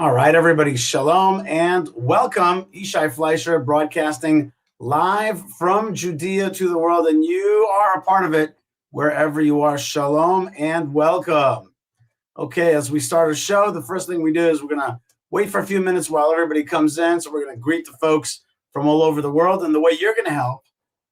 All right, everybody, shalom and welcome. Yishai Fleischer broadcasting live from Judea to the world, and you are a part of it wherever you are. Shalom and welcome. Okay, as we start a show, the first thing we do is we're going to wait for a few minutes while everybody comes in. So we're going to greet the folks from all over the world. And the way you're going to help,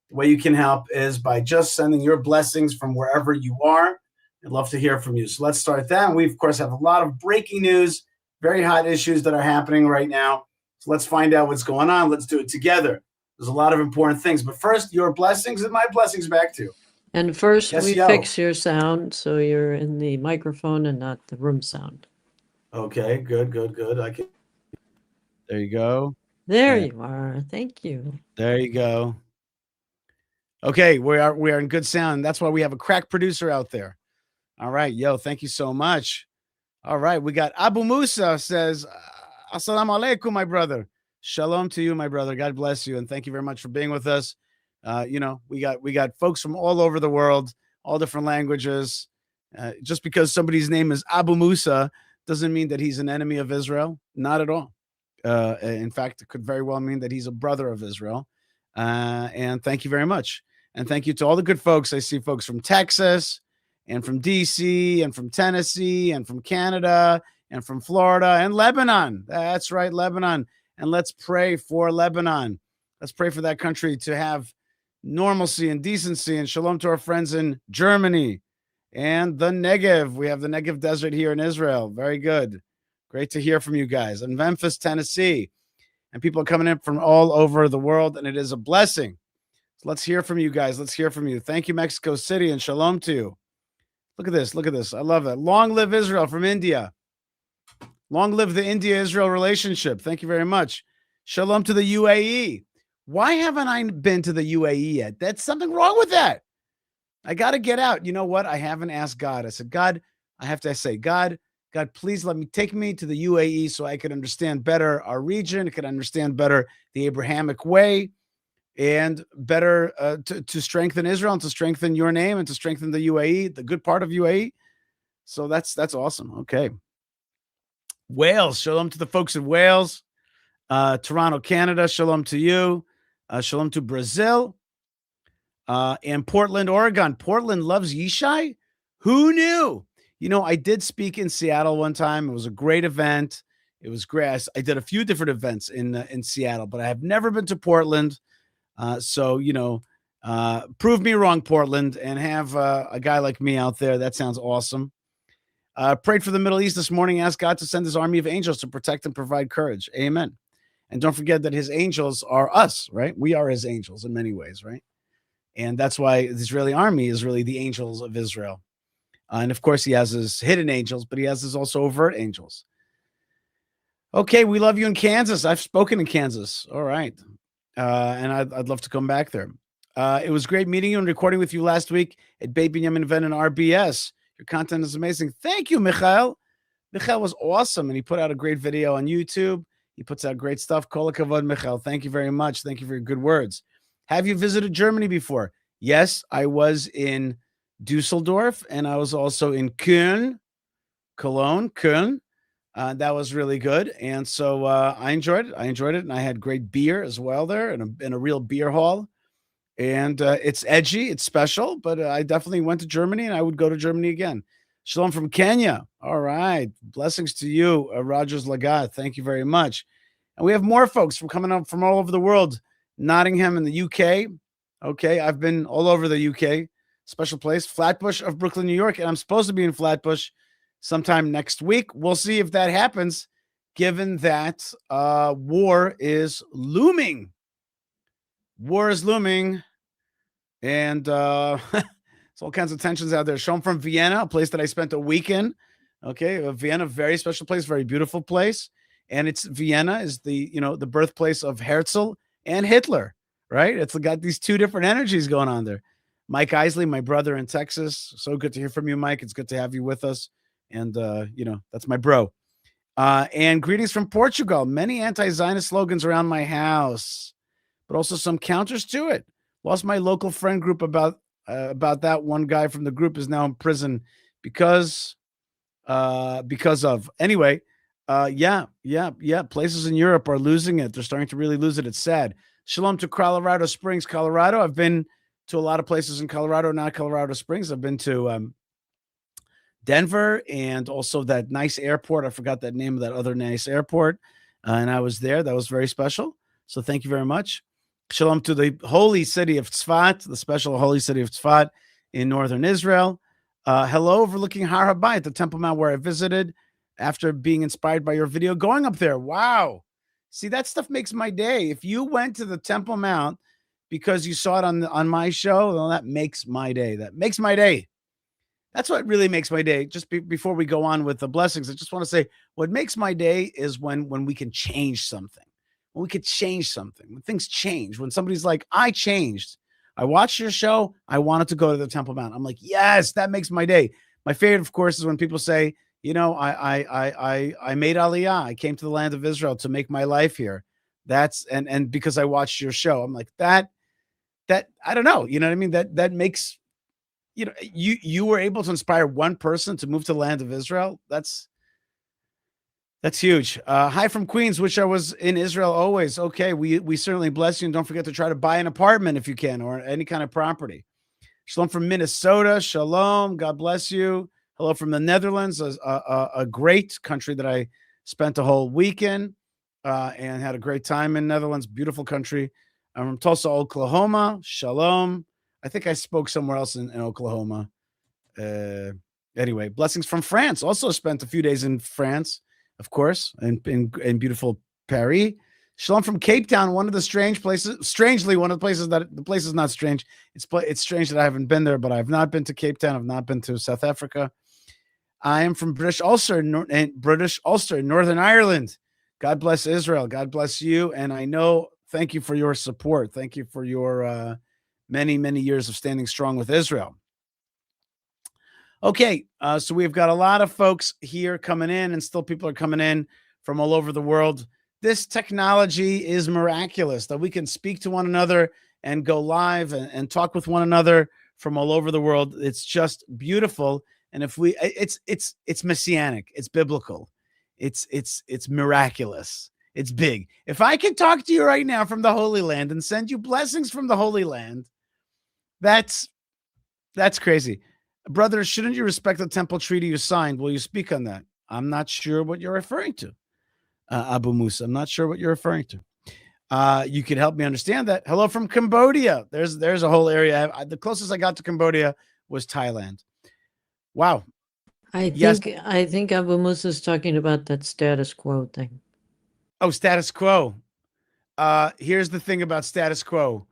the way you can help is by just sending your blessings from wherever you are. I'd love to hear from you. So let's start that. And we, of course, have a lot of breaking news, very hot issues that are happening right now. So let's find out what's going on. Let's do it together. There's a lot of important things. But first, your blessings and my blessings back to you. And first, Yes, we yo. fix your sound so you're in the microphone and not the room sound. Okay, good. There you go. There Yeah. you are. Thank you. There you go. Okay, we are in good sound. That's why we have a crack producer out there. All right, yo, thank you so much. All right, we got Abu Musa says, Assalamu alaikum, my brother. Shalom to you, my brother. God bless you, and thank you very much for being with us. We got folks from all over the world, all different languages. Just because somebody's name is Abu Musa doesn't mean that he's an enemy of Israel. Not at all. In fact, it could very well mean that he's a brother of Israel. And thank you very much. And thank you to all the good folks. I see folks from Texas and from DC and from Tennessee and from Canada and from Florida and Lebanon. That's right, Lebanon. And let's pray for Lebanon. Let's pray for that country to have normalcy and decency. And shalom to our friends in Germany and the Negev. We have the Negev Desert here in Israel. Very good. Great to hear from you guys. And Memphis, Tennessee. And people are coming in from all over the world, and it is a blessing. So let's hear from you guys. Let's hear from you. Thank you, Mexico City, and shalom to you. Look at this. Look at this. I love that. Long live Israel from India. Long live the India-Israel relationship. Thank you very much. Shalom to the UAE. Why haven't I been to the UAE yet? That's something wrong with that. I got to get out. You know what? I haven't asked God. I said, God, I have to say, God, please take me to the UAE so I could understand better our region, I could understand better the Abrahamic way, and better to strengthen Israel and to strengthen your name and to strengthen the UAE, the good part of UAE. So that's awesome. Okay. Wales, shalom to the folks in Wales. Toronto, Canada, shalom to you. Shalom to Brazil. And Portland, Oregon. Portland loves Yishai? Who knew? You know, I did speak in Seattle one time. It was a great event. It was great. I did a few different events in Seattle, but I have never been to Portland. So, prove me wrong, Portland, and have a guy like me out there. That sounds awesome. Prayed for the Middle East this morning. Asked God to send his army of angels to protect and provide courage. Amen. And don't forget that his angels are us, right? We are his angels in many ways, right? And that's why the Israeli army is really the angels of Israel. And of course, he has his hidden angels, but he has his also overt angels. Okay, we love you in Kansas. I've spoken in Kansas. All right. And I'd love to come back there. It was great meeting you and recording with you last week at Beit Binyamin event in RBS. Your content is amazing. Thank you, Michael. Michael was awesome, and he put out a great video on YouTube. He puts out great stuff. Kol hakavod, Michael. Thank you very much. Thank you for your good words. Have you visited Germany before? Yes, I was in Dusseldorf, and I was also in Köln. That was really good. And so I enjoyed it. And I had great beer as well there in a real beer hall. And it's edgy. It's special. But I definitely went to Germany, and I would go to Germany again. Shalom from Kenya. All right. Blessings to you, Rogers Lagat. Thank you very much. And we have more folks coming up from all over the world. Nottingham in the UK. Okay. I've been all over the UK. Special place. Flatbush of Brooklyn, New York. And I'm supposed to be in Flatbush sometime next week. We'll see if that happens, given that war is looming. War is looming. And there's all kinds of tensions out there. Shown from Vienna, a place that I spent a week in. Okay, Vienna, very special place, very beautiful place. And Vienna is the birthplace of Herzl and Hitler, right? It's got these two different energies going on there. Mike Isley, my brother in Texas. So good to hear from you, Mike. It's good to have you with us. And, that's my bro. And greetings from Portugal. Many anti-Zionist slogans around my house, but also some counters to it. Lost my local friend group about that. One guy from the group is now in prison because of. Anyway, Yeah. Places in Europe are losing it. They're starting to really lose it. It's sad. Shalom to Colorado Springs, Colorado. I've been to a lot of places in Colorado, not Colorado Springs. I've been to Denver and also that nice airport. I forgot that name of that other nice airport. And I was there. That was very special. So thank you very much. Shalom to the holy city of Tzfat, the special holy city of Tzfat in northern Israel. Hello, overlooking Har HaBayit, the Temple Mount where I visited after being inspired by your video going up there. Wow. See, that stuff makes my day. If you went to the Temple Mount because you saw it on my show, well, that makes my day. That makes my day. That's what really makes my day. Just before we go on with the blessings, I just want to say what makes my day is when we can change something. When we could change something, when things change, when somebody's like, I changed. I watched your show. I wanted to go to the Temple Mount. I'm like, yes, that makes my day. My favorite, of course, is when people say, you know, I made Aliyah. I came to the land of Israel to make my life here. That's and because I watched your show, I'm like that I don't know. You know what I mean? That makes, you know, you were able to inspire one person to move to the land of Israel. That's huge. Hi from Queens. Wish I was in Israel always. Okay, we certainly bless you, and don't forget to try to buy an apartment if you can, or any kind of property. Shalom from Minnesota. Shalom. God bless you. Hello from the Netherlands, a great country that I spent a whole week in and had a great time in Netherlands. Beautiful country. I'm from Tulsa, Oklahoma. Shalom. I think I spoke somewhere else in Oklahoma. Anyway, blessings from France. Also spent a few days in France, of course, in beautiful Paris. Shalom from Cape Town, one of the strange places. Strangely, one of the places that the place is not strange. It's strange that I haven't been there, but I've not been to Cape Town. I've not been to South Africa. I am from British Ulster, Northern Ireland. God bless Israel. God bless you. And I know, thank you for your support. Thank you for your many, many years of standing strong with Israel. Okay, so we've got a lot of folks here coming in, and still people are coming in from all over the world. This technology is miraculous that we can speak to one another and go live and talk with one another from all over the world. It's just beautiful. And if we, it's messianic, it's biblical, it's miraculous, it's big. If I can talk to you right now from the Holy Land and send you blessings from the Holy Land, that's crazy. Brother, shouldn't you respect the temple treaty you signed? Will you speak on that? I'm not sure what you're referring to, Abu Musa. I'm not sure what you're referring to. You could help me understand that. Hello from Cambodia. There's a whole area. The closest I got to Cambodia was Thailand. Wow. I think Abu Musa is talking about that status quo thing. Oh, status quo. Here's the thing about status quo.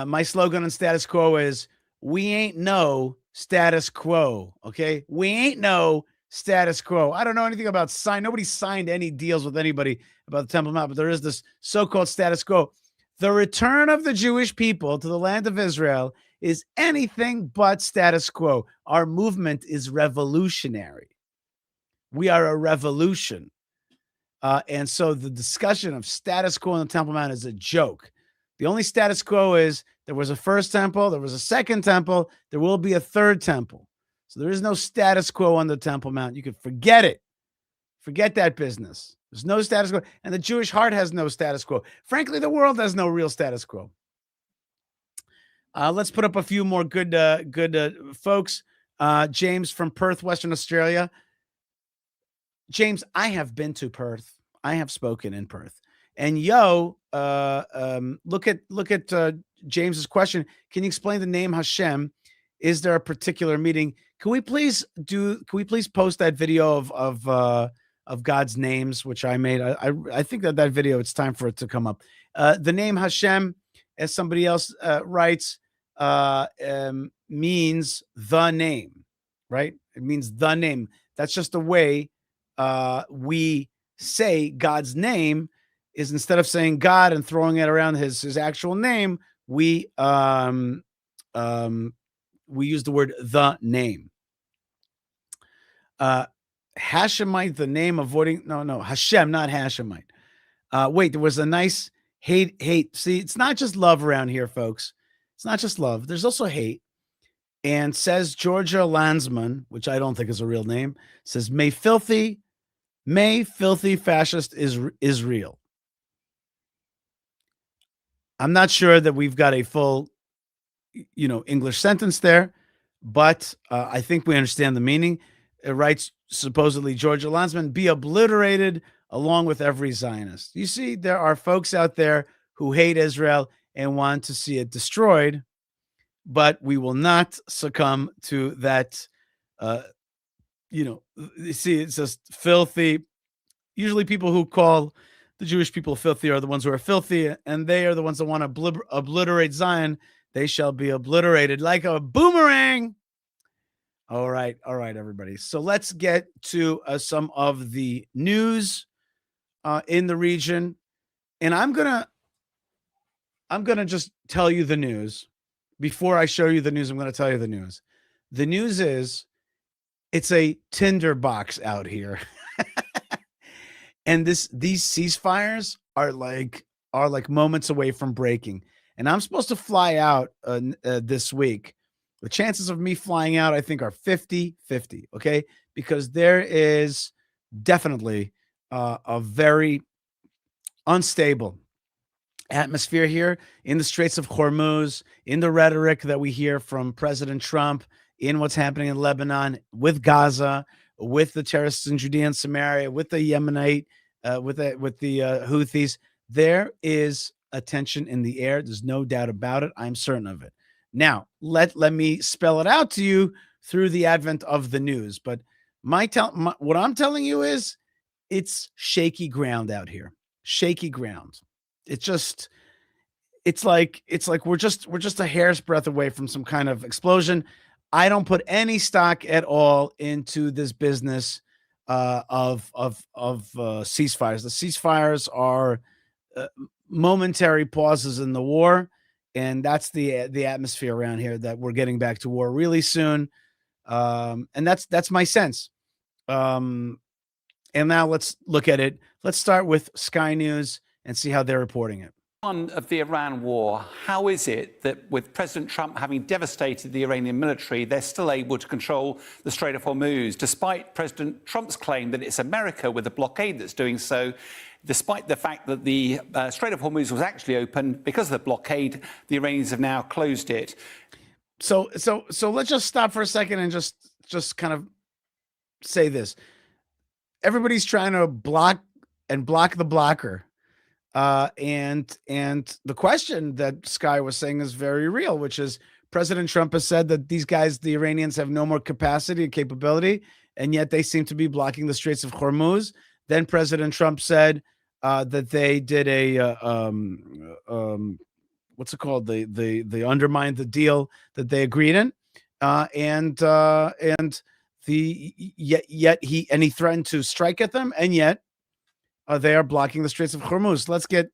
My slogan on status quo is, we ain't no status quo. Okay. We ain't no status quo. I don't know anything about nobody signed any deals with anybody about the Temple Mount, but there is this so-called status quo. The return of the Jewish people to the land of Israel is anything but status quo. Our movement is revolutionary. We are a revolution. And so the discussion of status quo on the Temple Mount is a joke. The only status quo is there was a first temple, there was a second temple, there will be a third temple. So there is no status quo on the Temple Mount. You can forget it. Forget that business. There's no status quo. And the Jewish heart has no status quo. Frankly, the world has no real status quo. Let's put up a few more good folks. James from Perth, Western Australia. James, I have been to Perth. I have spoken in Perth. And look at James's question. Can you explain the name Hashem? Is there a particular meaning? Can we please post that video of God's names, which I made? I think that video, it's time for it to come up. The name Hashem, as somebody else writes, means the name, right? It means the name. That's just the way we say God's name. Is instead of saying God and throwing it around his actual name, we use the word the name. Hashemite, the name avoiding Hashem, not Hashemite. Wait, there was a nice hate. See, it's not just love around here, folks. It's not just love. There's also hate. And says Georgia Landsman, which I don't think is a real name, says, may May filthy fascist Israel. I'm not sure that we've got a full, English sentence there, but I think we understand the meaning. It writes, supposedly, Georgia Landsman, be obliterated along with every Zionist. You see, there are folks out there who hate Israel and want to see it destroyed, but we will not succumb to that. You see, it's just filthy. Usually people who call the Jewish people filthy are the ones who are filthy, and they are the ones that want to obliterate Zion. They shall be obliterated like a boomerang. All right, everybody. So let's get to some of the news in the region, and I'm gonna just tell you the news. Before I show you the news, I'm going to tell you the news. The news is it's a tinder box out here. And these ceasefires are like moments away from breaking. And I'm supposed to fly out this week. The chances of me flying out, I think, are 50-50, okay? Because there is definitely a very unstable atmosphere here in the Straits of Hormuz, in the rhetoric that we hear from President Trump, in what's happening in Lebanon, with Gaza, with the terrorists in Judea and Samaria, with the Yemenite, with the Houthis. There is a tension in the air. There's no doubt about it. I'm certain of it. Now, let me spell it out to you through the advent of the news. But what I'm telling you is it's shaky ground out here. Shaky ground. It's like we're just a hair's breadth away from some kind of explosion. I don't put any stock at all into this business of ceasefires. The ceasefires are momentary pauses in the war, and that's the atmosphere around here, that we're getting back to war really soon. And that's my sense. And now let's look at it. Let's start with Sky News and see how they're reporting it. Of the Iran war, how is it that with President Trump having devastated the Iranian military, they're still able to control the Strait of Hormuz, despite President Trump's claim that it's America with a blockade that's doing so, despite the fact that the Strait of Hormuz was actually open because of the blockade? The Iranians have now closed it. So let's just stop for a second and just kind of say this. Everybody's trying to block the blocker. And the question that Sky was saying is very real, which is President Trump has said that these guys, the Iranians, have no more capacity and capability, and yet they seem to be blocking the Straits of Hormuz. Then President Trump said that they did what's it called? They undermined the deal that they agreed in, and he threatened to strike at them, and yet they are blocking the Straits of Hormuz. Let's get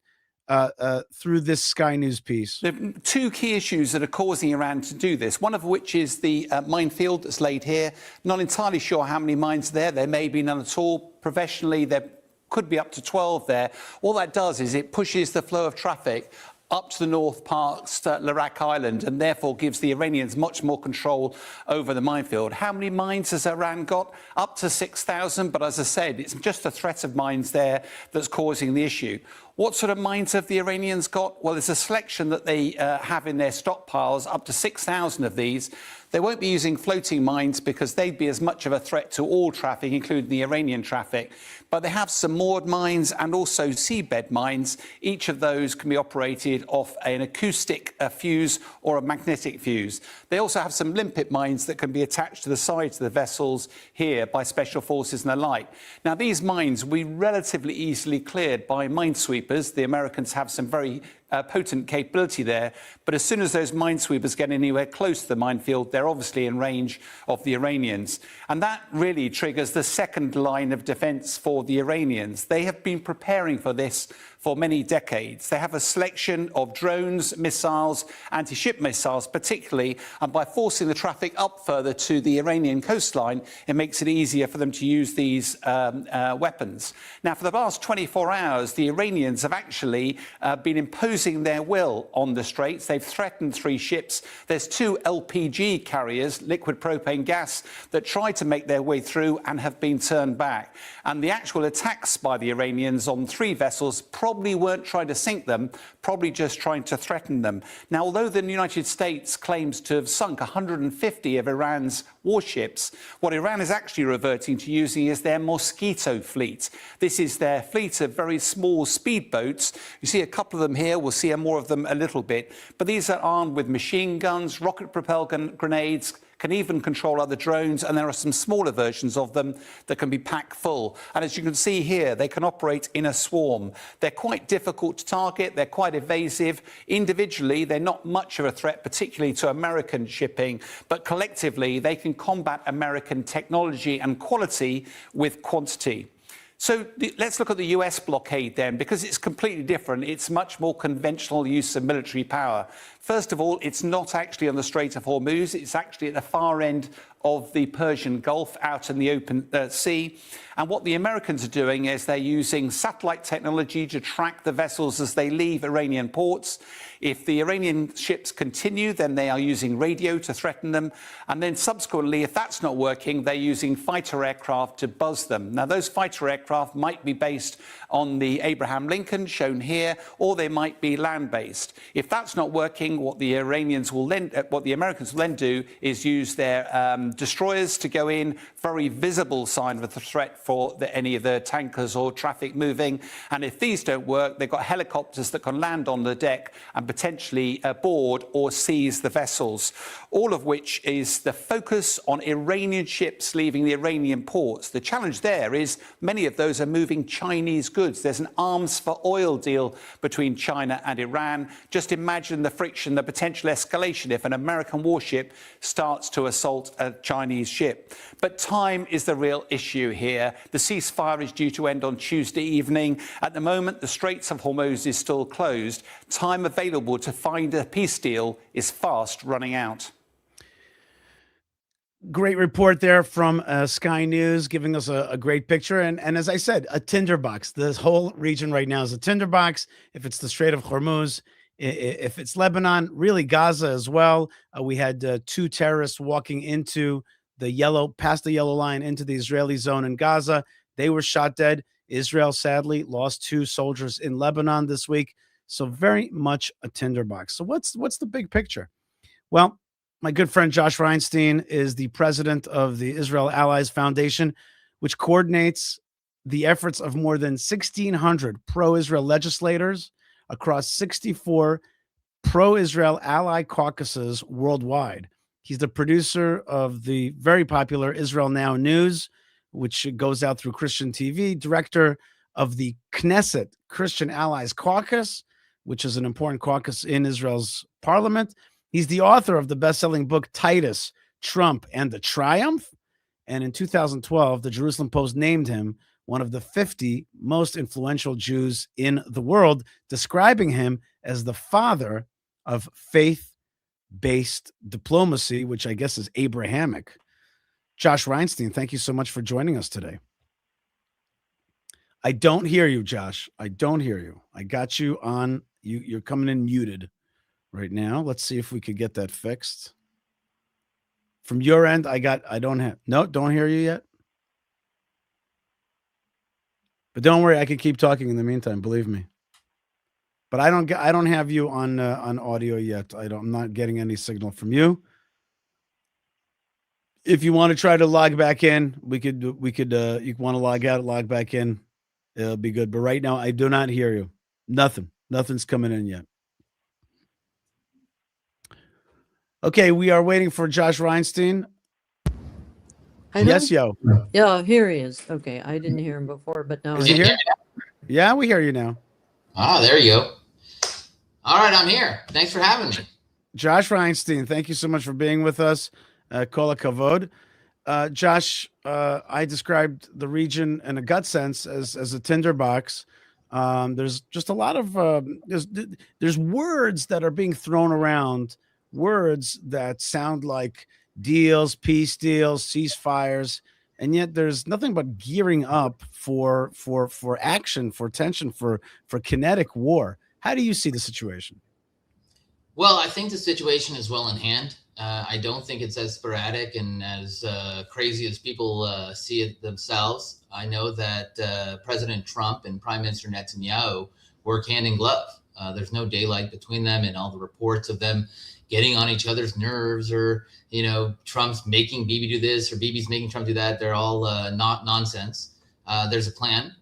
through this Sky News piece. There are two key issues that are causing Iran to do this, one of which is the minefield that's laid here. Not entirely sure how many mines are there. There may be none at all. Professionally, there could be up to 12 there. All that does is it pushes the flow of traffic up to the north past Larak Island, and therefore gives the Iranians much more control over the minefield. How many mines has Iran got? Up to 6,000, but as I said, it's just the threat of mines there that's causing the issue. What sort of mines have the Iranians got? Well, there's a selection that they have in their stockpiles, up to 6,000 of these. They won't be using floating mines because they'd be as much of a threat to all traffic, including the Iranian traffic. But they have some moored mines and also seabed mines. Each of those can be operated off an acoustic fuse or a magnetic fuse. They also have some limpet mines that can be attached to the sides of the vessels here by special forces and the like. Now, these mines will be relatively easily cleared by minesweepers. The Americans have some very potent capability there, but as soon as those minesweepers get anywhere close to the minefield, they're obviously in range of the Iranians. And that really triggers the second line of defense for the Iranians. They have been preparing for this for many decades. They have a selection of drones, missiles, anti-ship missiles particularly, and by forcing the traffic up further to the Iranian coastline, it makes it easier for them to use these weapons. Now, for the last 24 hours, the Iranians have actually been imposing imposing their will on the Straits. They've threatened 3 ships. There's 2 LPG carriers, liquid propane gas, that tried to make their way through and have been turned back. And the actual attacks by the Iranians on 3 vessels probably weren't trying to sink them, probably just trying to threaten them. Now, although the United States claims to have sunk 150 of Iran's warships, what Iran is actually reverting to using is their Mosquito fleet. This is their fleet of very small speedboats. You see a couple of them here. We'll see more of them a little bit. But these are armed with machine guns, rocket-propelled grenades, can even control other drones, and there are some smaller versions of them that can be packed full. And as you can see here, they can operate in a swarm. They're quite difficult to target. They're quite evasive. Individually, they're not much of a threat, particularly to American shipping, but collectively, they can combat American technology and quality with quantity. So let's look at the US blockade then, because it's completely different. It's much more conventional use of military power. First of all, it's not actually on the Strait of Hormuz. It's actually at the far end of the Persian Gulf, out in the open sea. And what the Americans are doing is they're using satellite technology to track the vessels as they leave Iranian ports. If the Iranian ships continue, then they are using radio to threaten them. And then subsequently, if that's not working, they're using fighter aircraft to buzz them. Now, those fighter aircraft might be based on the Abraham Lincoln shown here, or they might be land-based. If that's not working, what the Americans will then do is use their destroyers to go in, very visible sign of the threat for any of the tankers or traffic moving. And if these don't work, they've got helicopters that can land on the deck and potentially board or seize the vessels, all of which is the focus on Iranian ships leaving the Iranian ports. The challenge there is many of those are moving Chinese goods. There's an arms for oil deal between China and Iran. Just imagine the friction, the potential escalation if an American warship starts to assault a Chinese ship. But time is the real issue here. The ceasefire is due to end on Tuesday evening. At the moment, the Straits of Hormuz is still closed. Time available to find a peace deal is fast running out. Great report there from Sky News, giving us a great picture. And as I said, a tinderbox. This whole region right now is a tinderbox. If it's the Strait of Hormuz, if it's Lebanon, really Gaza as well. We had 2 terrorists walking into past the yellow line into the Israeli zone in Gaza. They were shot dead. Israel sadly lost 2 soldiers in Lebanon this week. So very much a tinderbox. So what's the big picture? Well, my good friend Josh Reinstein is the president of the Israel Allies Foundation, which coordinates the efforts of more than 1,600 pro-Israel legislators across 64 pro-Israel ally caucuses worldwide. He's the producer of the very popular Israel Now News, which goes out through Christian TV, director of the Knesset Christian Allies Caucus, which is an important caucus in Israel's parliament. He's the author of the best-selling book Titus, Trump, and the Triumph. And in 2012, the Jerusalem Post named him one of the 50 most influential Jews in the world, describing him as the father of faith-based diplomacy, which I guess is Abrahamic. Josh Reinstein, thank you so much for joining us today. I don't hear you, Josh. I don't hear you. I got you on. You're coming in muted right now. Let's see if we could get that fixed. From your end, don't hear you yet. But don't worry, I can keep talking in the meantime, believe me. But I don't have you on audio yet. I'm not getting any signal from you. If you want to try to log back in, we could you want to log out, log back in. It'll be good. But right now, I do not hear you. Nothing's coming in yet. Okay, we are waiting for Josh Reinstein. Hello? Yes, yo. Yeah, here he is. Okay, I didn't hear him before, but now Is he here? Yeah, we hear you now. Oh, there you go. All right, I'm here. Thanks for having me. Josh Reinstein, thank you so much for being with us. Kol hakavod. Josh, I described the region in a gut sense as a tinderbox. There's just a lot of there's words that are being thrown around, words that sound like deals, peace deals, ceasefires, and yet there's nothing but gearing up for action, for tension, for kinetic war. How do you see the situation? Well, I think the situation is well in hand. I don't think it's as sporadic and as crazy as people see it themselves. I know that President Trump and Prime Minister Netanyahu work hand in glove. There's no daylight between them, and all the reports of them getting on each other's nerves, or Trump's making Bibi do this or Bibi's making Trump do that. They're all not nonsense. There's a plan.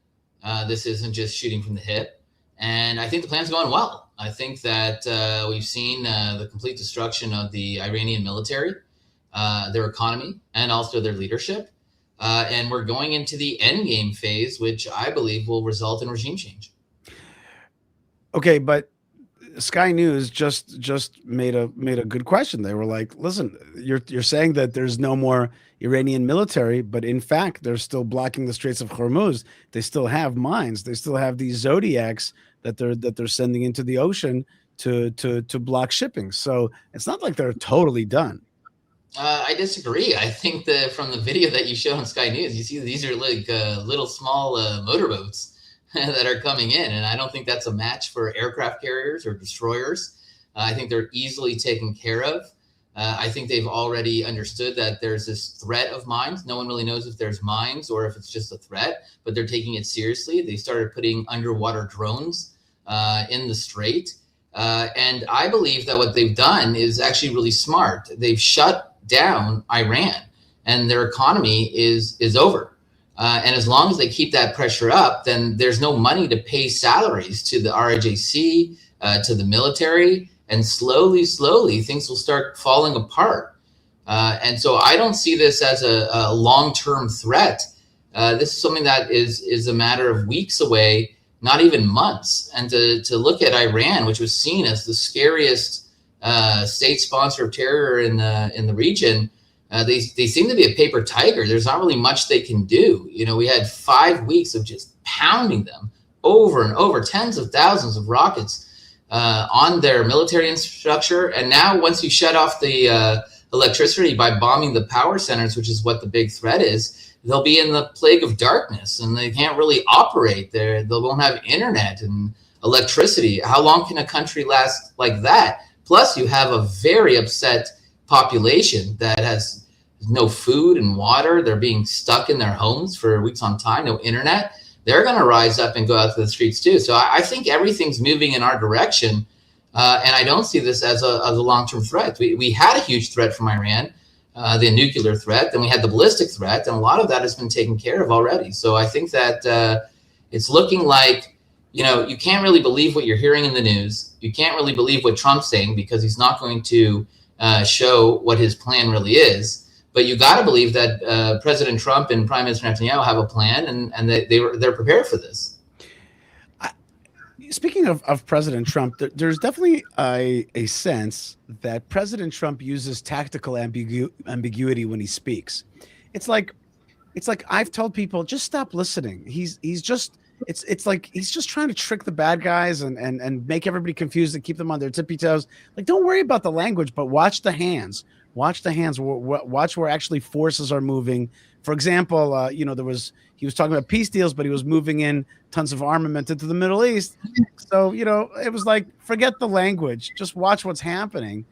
This isn't just shooting from the hip. And I think the plan's going well. I think that we've seen the complete destruction of the Iranian military, their economy, and also their leadership. And we're going into the endgame phase, which I believe will result in regime change. Okay, but Sky News just made a good question. They were like, "Listen, you're saying that there's no more Iranian military, but in fact, they're still blocking the Straits of Hormuz. They still have mines. They still have these Zodiacs that they're sending into the ocean to block shipping. So it's not like they're totally done." I disagree. I think that from the video that you showed on Sky News, you see these are like little small motorboats that are coming in. And I don't think that's a match for aircraft carriers or destroyers. I think they're easily taken care of. I think they've already understood that there's this threat of mines. No one really knows if there's mines or if it's just a threat, but they're taking it seriously. They started putting underwater drones in the strait. And I believe that what they've done is actually really smart. They've shut down Iran, and their economy is over. And as long as they keep that pressure up, then there's no money to pay salaries to the RIJC, to the military, and slowly things will start falling apart. And so I don't see this as a long-term threat. This is something that is a matter of weeks away, not even months. And to look at Iran, which was seen as the scariest state sponsor of terror in the region, they seem to be a paper tiger. There's not really much they can do. We had 5 weeks of just pounding them over and over, tens of thousands of rockets on their military infrastructure. And now once you shut off the electricity by bombing the power centers, which is what the big threat is, they'll be in the plague of darkness and they can't really operate there. They won't have internet and electricity. How long can a country last like that? Plus you have a very upset population that has no food and water. They're being stuck in their homes for weeks on time, no internet. They're going to rise up and go out to the streets too. So I think everything's moving in our direction. And I don't see this as a long-term threat. We had a huge threat from Iran, the nuclear threat, then we had the ballistic threat, and a lot of that has been taken care of already. So I think that it's looking like, you can't really believe what you're hearing in the news. You can't really believe what Trump's saying because he's not going to show what his plan really is. But you got to believe that President Trump and Prime Minister Netanyahu have a plan, and they're prepared for this. Speaking of President Trump, there's definitely a sense that President Trump uses tactical ambiguity when he speaks. It's like I've told people, just stop listening. It's like he's just trying to trick the bad guys and make everybody confused and keep them on their tippy toes. Like, don't worry about the language, but watch the hands. Watch the hands. Watch where actually forces are moving. For example, he was talking about peace deals, but he was moving in tons of armament into the Middle East. So it was like, forget the language, just watch what's happening.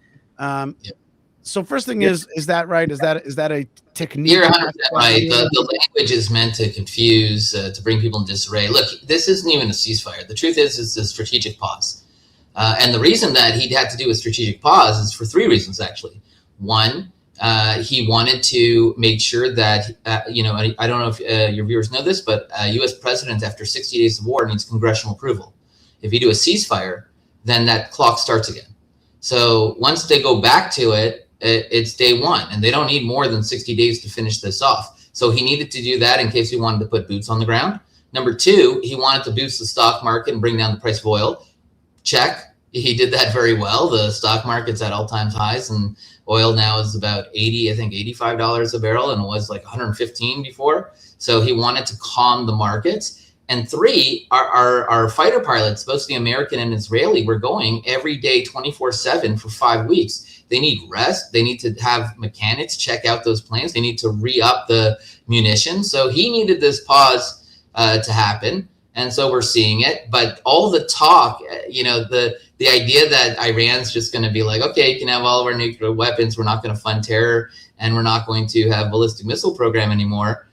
So first thing is that right? Is that a technique? You're 100% right. The language is meant to confuse, to bring people in disarray. Look, this isn't even a ceasefire. The truth is, it's a strategic pause. And the reason that he'd had to do a strategic pause is for 3 reasons, actually. One, he wanted to make sure that, I don't know if your viewers know this, but a U.S. president after 60 days of war needs congressional approval. If you do a ceasefire, then that clock starts again. So once they go back to it, it's day one, and they don't need more than 60 days to finish this off. So he needed to do that in case he wanted to put boots on the ground. Number 2, he wanted to boost the stock market and bring down the price of oil. Check. He did that very well. The stock market's at all-time highs, and oil now is about $85 a barrel, and it was like 115 before. So he wanted to calm the markets. And 3, our fighter pilots, both the American and Israeli, were going every day 24/7 for 5 weeks. They need rest. They need to have mechanics check out those planes. They need to re-up the munitions. So he needed this pause to happen. And so we're seeing it. But all the talk, the idea that Iran's just going to be like, okay, you can have all of our nuclear weapons, we're not going to fund terror, and we're not going to have ballistic missile program anymore,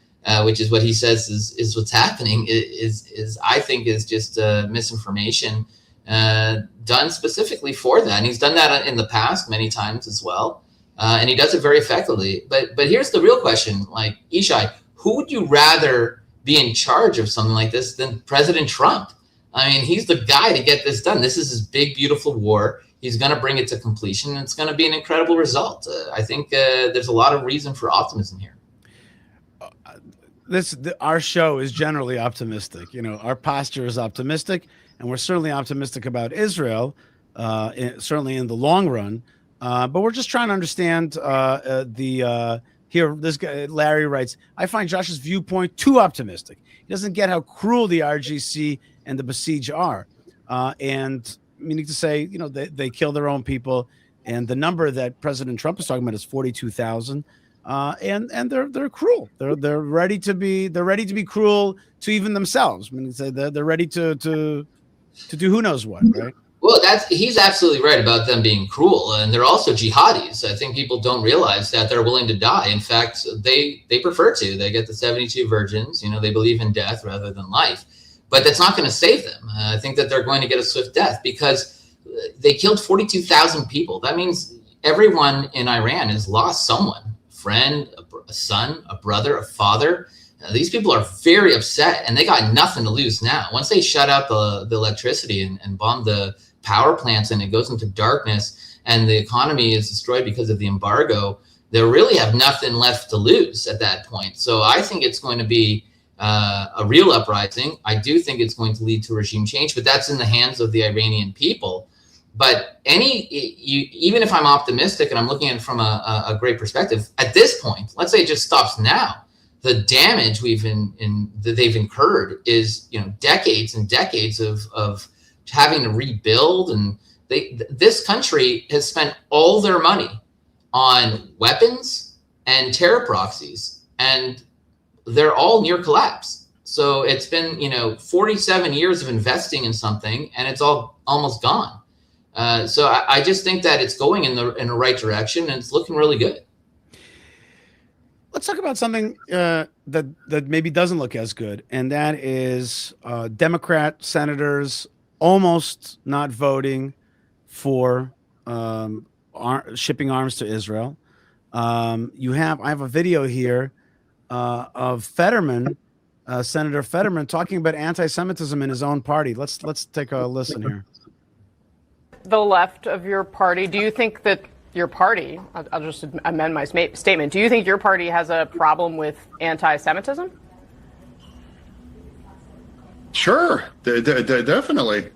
which is what he says is what's happening, is I think is just misinformation done specifically for that. And he's done that in the past many times as well. And he does it very effectively. But here's the real question, like, Yishai, who would you rather be in charge of something like this than President Trump? I mean, he's the guy to get this done. This is his big, beautiful war. He's going to bring it to completion, and it's going to be an incredible result. I think there's a lot of reason for optimism here. Our show is generally optimistic. Our posture is optimistic, and we're certainly optimistic about Israel, certainly in the long run. But we're just trying to understand here. This guy, Larry, writes, I find Josh's viewpoint too optimistic. He doesn't get how cruel the RGC and the besieged are. And meaning to say, they kill their own people. And the number that President Trump is talking about is 42,000. And they're cruel. They're ready to be cruel to even themselves. I mean, they're ready to do who knows what, right? Well, he's absolutely right about them being cruel, and they're also jihadis. I think people don't realize that they're willing to die. In fact, they prefer to. They get the 72 virgins. They believe in death rather than life, but that's not going to save them. I think that they're going to get a swift death because they killed 42,000 people. That means everyone in Iran has lost someone. Friend, a son, a brother, a father. These people are very upset, and they got nothing to lose now. Once they shut out the electricity and bomb the power plants, and it goes into darkness, and the economy is destroyed because of the embargo, they really have nothing left to lose at that point. So I think it's going to be a real uprising. I do think it's going to lead to regime change, but that's in the hands of the Iranian people. But even if I'm optimistic and I'm looking at it from a great perspective, at this point, let's say it just stops now, the damage that they've incurred is decades and decades of having to rebuild, and this country has spent all their money on weapons and terror proxies, and they're all near collapse. So it's been 47 years of investing in something, and it's all almost gone. So I just think that it's going in the right direction, and it's looking really good. Let's talk about something that maybe doesn't look as good, and that is Democrat senators almost not voting for shipping arms to Israel. I have a video here of Fetterman, Senator Fetterman, talking about anti-Semitism in his own party. Let's take a listen here. The left of your party, do you think that your party, I'll just amend my statement, do you think your party has a problem with anti-Semitism? Sure, definitely.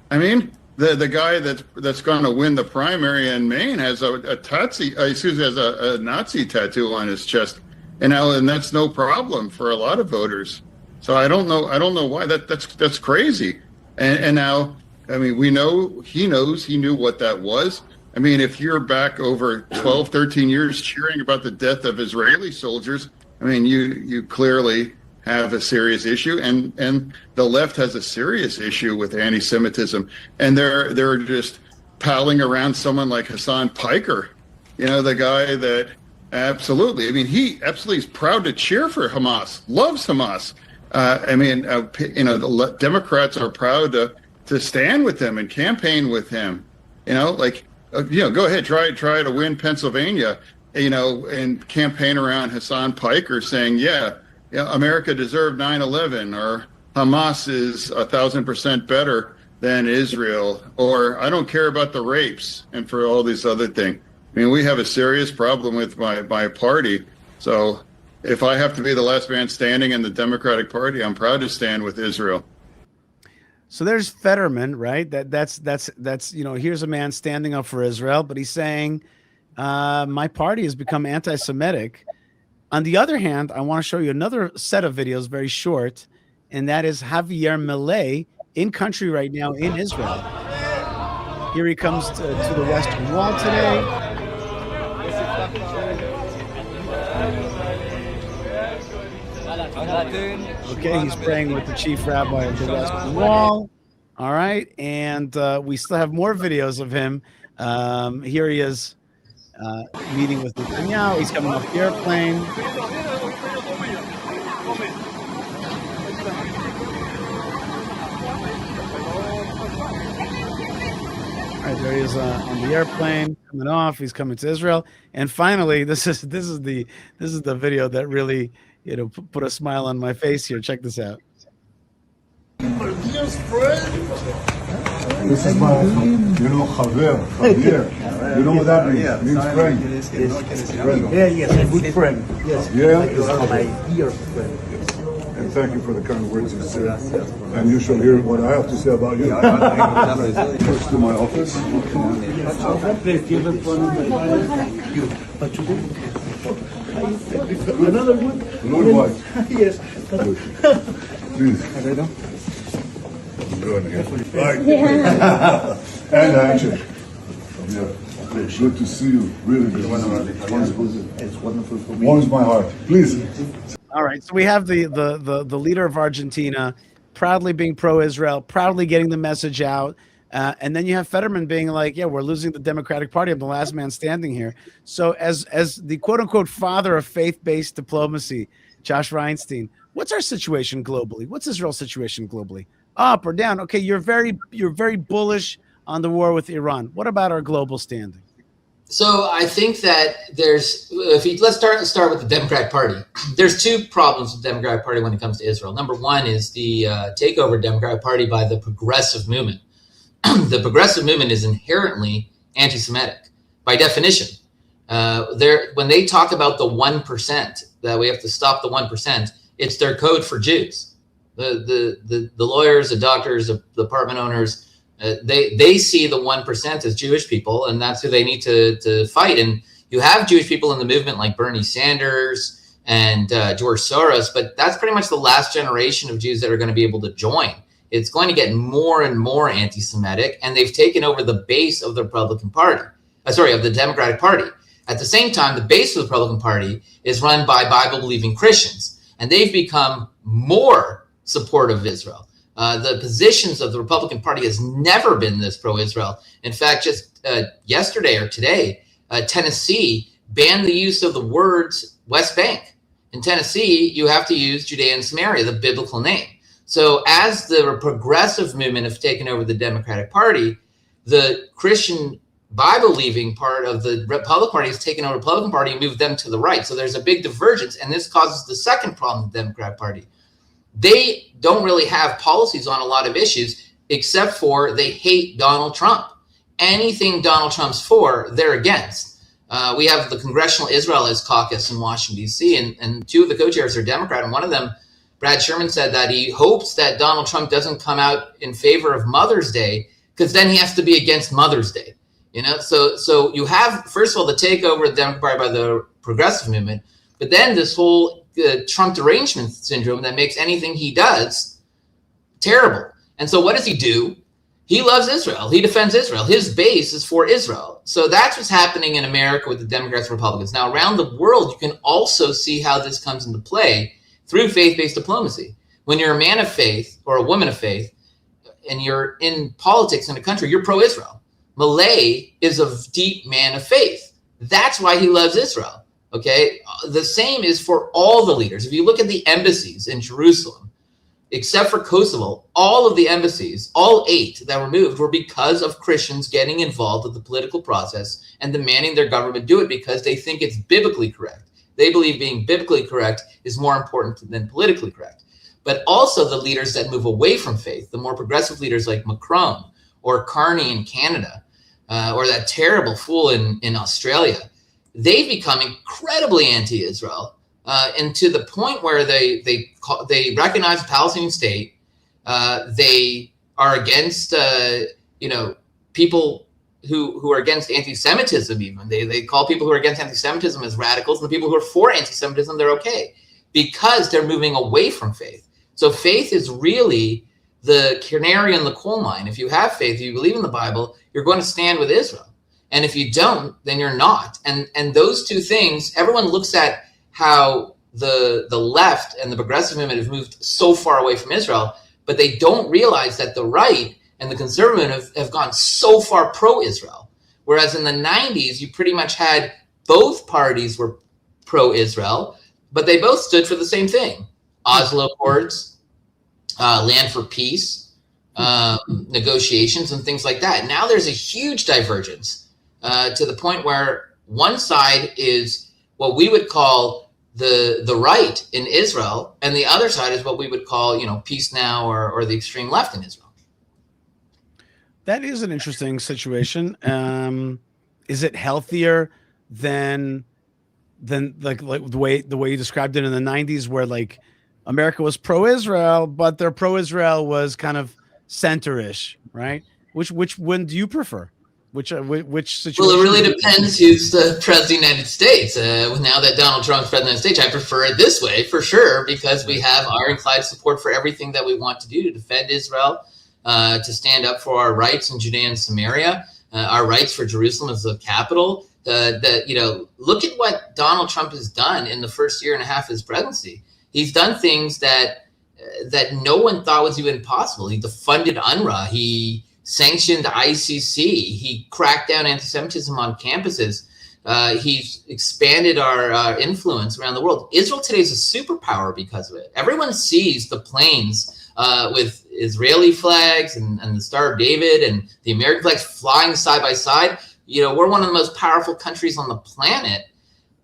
I mean, the guy that's going to win the primary in Maine has a Nazi tattoo on his chest, and that's no problem for a lot of voters. So I don't know why that's crazy. And now, I mean, we know he knew what that was. I mean, if you're back over 12, 13 years cheering about the death of Israeli soldiers, I mean, you clearly have a serious issue, and the left has a serious issue with anti-Semitism, and they're just palling around someone like Hassan Piker, the guy that absolutely, I mean, he absolutely is proud to cheer for Hamas, loves Hamas. The Democrats are proud to stand with him and campaign with him, go ahead, try to win Pennsylvania, and campaign around Hassan Piker saying, America deserved 9/11, or Hamas is 1,000% better than Israel, or I don't care about the rapes, and for all these other things. I mean, we have a serious problem with my party. So if I have to be the last man standing in the Democratic Party, I'm proud to stand with Israel. So there's Fetterman, right? That's here's a man standing up for Israel, but he's saying my party has become anti-Semitic. On the other hand, I want to show you another set of videos, very short, and that is Javier Milei in country right now in Israel. Here he comes to the Western Wall today. Okay, he's praying with the chief rabbi of the Western Wall. All right, and we still have more videos of him. Here he is meeting with Netanyahu. He's coming off the airplane. All right, there he is on the airplane coming off. He's coming to Israel, and finally, this is the video that really put a smile on my face here. Check this out. This is my, Chaver. You know what that means? It means friend. Friend. Yeah, yes, a good friend. Yes. Yeah? You are my dear friend. And thank you for the kind words you said. And you shall hear what I have to say about you. First to my office. Please give us one of my you. But today, another one? Another one? Yes. Please. Good. Right. And action. Yeah. Good to see you. Really good. It's wonderful for me. Warms my heart. Please. All right, so we have the leader of Argentina proudly being pro-Israel, proudly getting the message out, and then you have Fetterman being like, "Yeah, we're losing the Democratic Party. I'm the last man standing here." So, as the quote-unquote father of faith-based diplomacy, Josh Reinstein, what's our situation globally? What's Israel's situation globally? Up or down? Okay, you're very bullish on the war with Iran. What about our global standing? So I think that let's start with the Democratic Party. There's two problems with the Democratic Party when it comes to Israel. Number one is the takeover of Democratic Party by the progressive movement. The progressive movement is inherently anti-Semitic by definition. When they talk about the 1%, that we have to stop the 1%, it's their code for Jews. The lawyers, the doctors, the apartment owners, they see the 1% as Jewish people, and that's who they need to fight. And you have Jewish people in the movement like Bernie Sanders and George Soros, but that's pretty much the last generation of Jews that are going to be able to join. It's going to get more and more anti-Semitic, and they've taken over the base of the Republican Party. Of the Democratic Party. At the same time, the base of the Republican Party is run by Bible-believing Christians, and they've become more supportive of Israel. The positions of the Republican Party has never been this pro-Israel. In fact, just yesterday or today, Tennessee banned the use of the words West Bank. In Tennessee, you have to use Judea and Samaria, the biblical name. So as the progressive movement have taken over the Democratic Party, the Christian Bible-believing part of the Republican Party has taken over the Republican Party and moved them to the right. So there's a big divergence, and this causes the second problem with the Democratic Party. They don't really have policies on a lot of issues, except for they hate Donald Trump. Anything Donald Trump's for, they're against. We have the Congressional Israelist Caucus in Washington, D.C., and two of the co-chairs are Democrat, and one of them, Brad Sherman, said that he hopes that Donald Trump doesn't come out in favor of Mother's Day, because then he has to be against Mother's Day. So you have, first of all, the takeover of the Democratic Party by the progressive movement, but then this whole Trump derangement syndrome that makes anything he does terrible. And so what does he do? He loves Israel. He defends Israel. His base is for Israel. So that's what's happening in America with the Democrats and Republicans. Now, around the world, you can also see how this comes into play through faith-based diplomacy. When you're a man of faith or a woman of faith, and you're in politics in a country, you're pro-Israel. Malay is a deep man of faith. That's why he loves Israel. Okay, the same is for all the leaders. If you look at the embassies in Jerusalem, except for Kosovo, all of the embassies, all 8 that were moved, were because of Christians getting involved with the political process and demanding their government do it because they think it's biblically correct. They believe being biblically correct is more important than politically correct. But also the leaders that move away from faith, the more progressive leaders like Macron or Carney in Canada, or that terrible fool in Australia, they've become incredibly anti-Israel, and to the point where they recognize the Palestinian state. They are against people who are against anti-Semitism. Even they call people who are against anti-Semitism as radicals, and the people who are for anti-Semitism, they're okay because they're moving away from faith. So faith is really the canary in the coal mine. If you have faith, if you believe in the Bible, you're going to stand with Israel. And if you don't, then you're not. And those two things, everyone looks at how the left and the progressive movement have moved so far away from Israel, but they don't realize that the right and the conservative have gone so far pro-Israel. Whereas in the 90s, you pretty much had both parties were pro-Israel, but they both stood for the same thing. Oslo Accords, land for peace, negotiations and things like that. Now there's a huge divergence to the point where one side is what we would call the right in Israel, and the other side is what we would call, peace now or the extreme left in Israel. That is an interesting situation. Is it healthier than like the way you described it in the 90s, where like America was pro-Israel, but their pro-Israel was kind of center-ish, right? Which one do you prefer? Which situation? Well, it really depends who's the president of the United States. Now that Donald Trump's president of the United States, I prefer it this way for sure, because we have ironclad support for everything that we want to do to defend Israel, to stand up for our rights in Judea and Samaria, our rights for Jerusalem as the capital. Look at what Donald Trump has done in the first year and a half of his presidency. He's done things that no one thought was even possible. He defunded UNRWA. He sanctioned ICC. He cracked down anti-Semitism on campuses. He's expanded our influence around the world. Israel today is a superpower because of it. Everyone sees the planes with Israeli flags and the Star of David and the American flags flying side by side. We're one of the most powerful countries on the planet.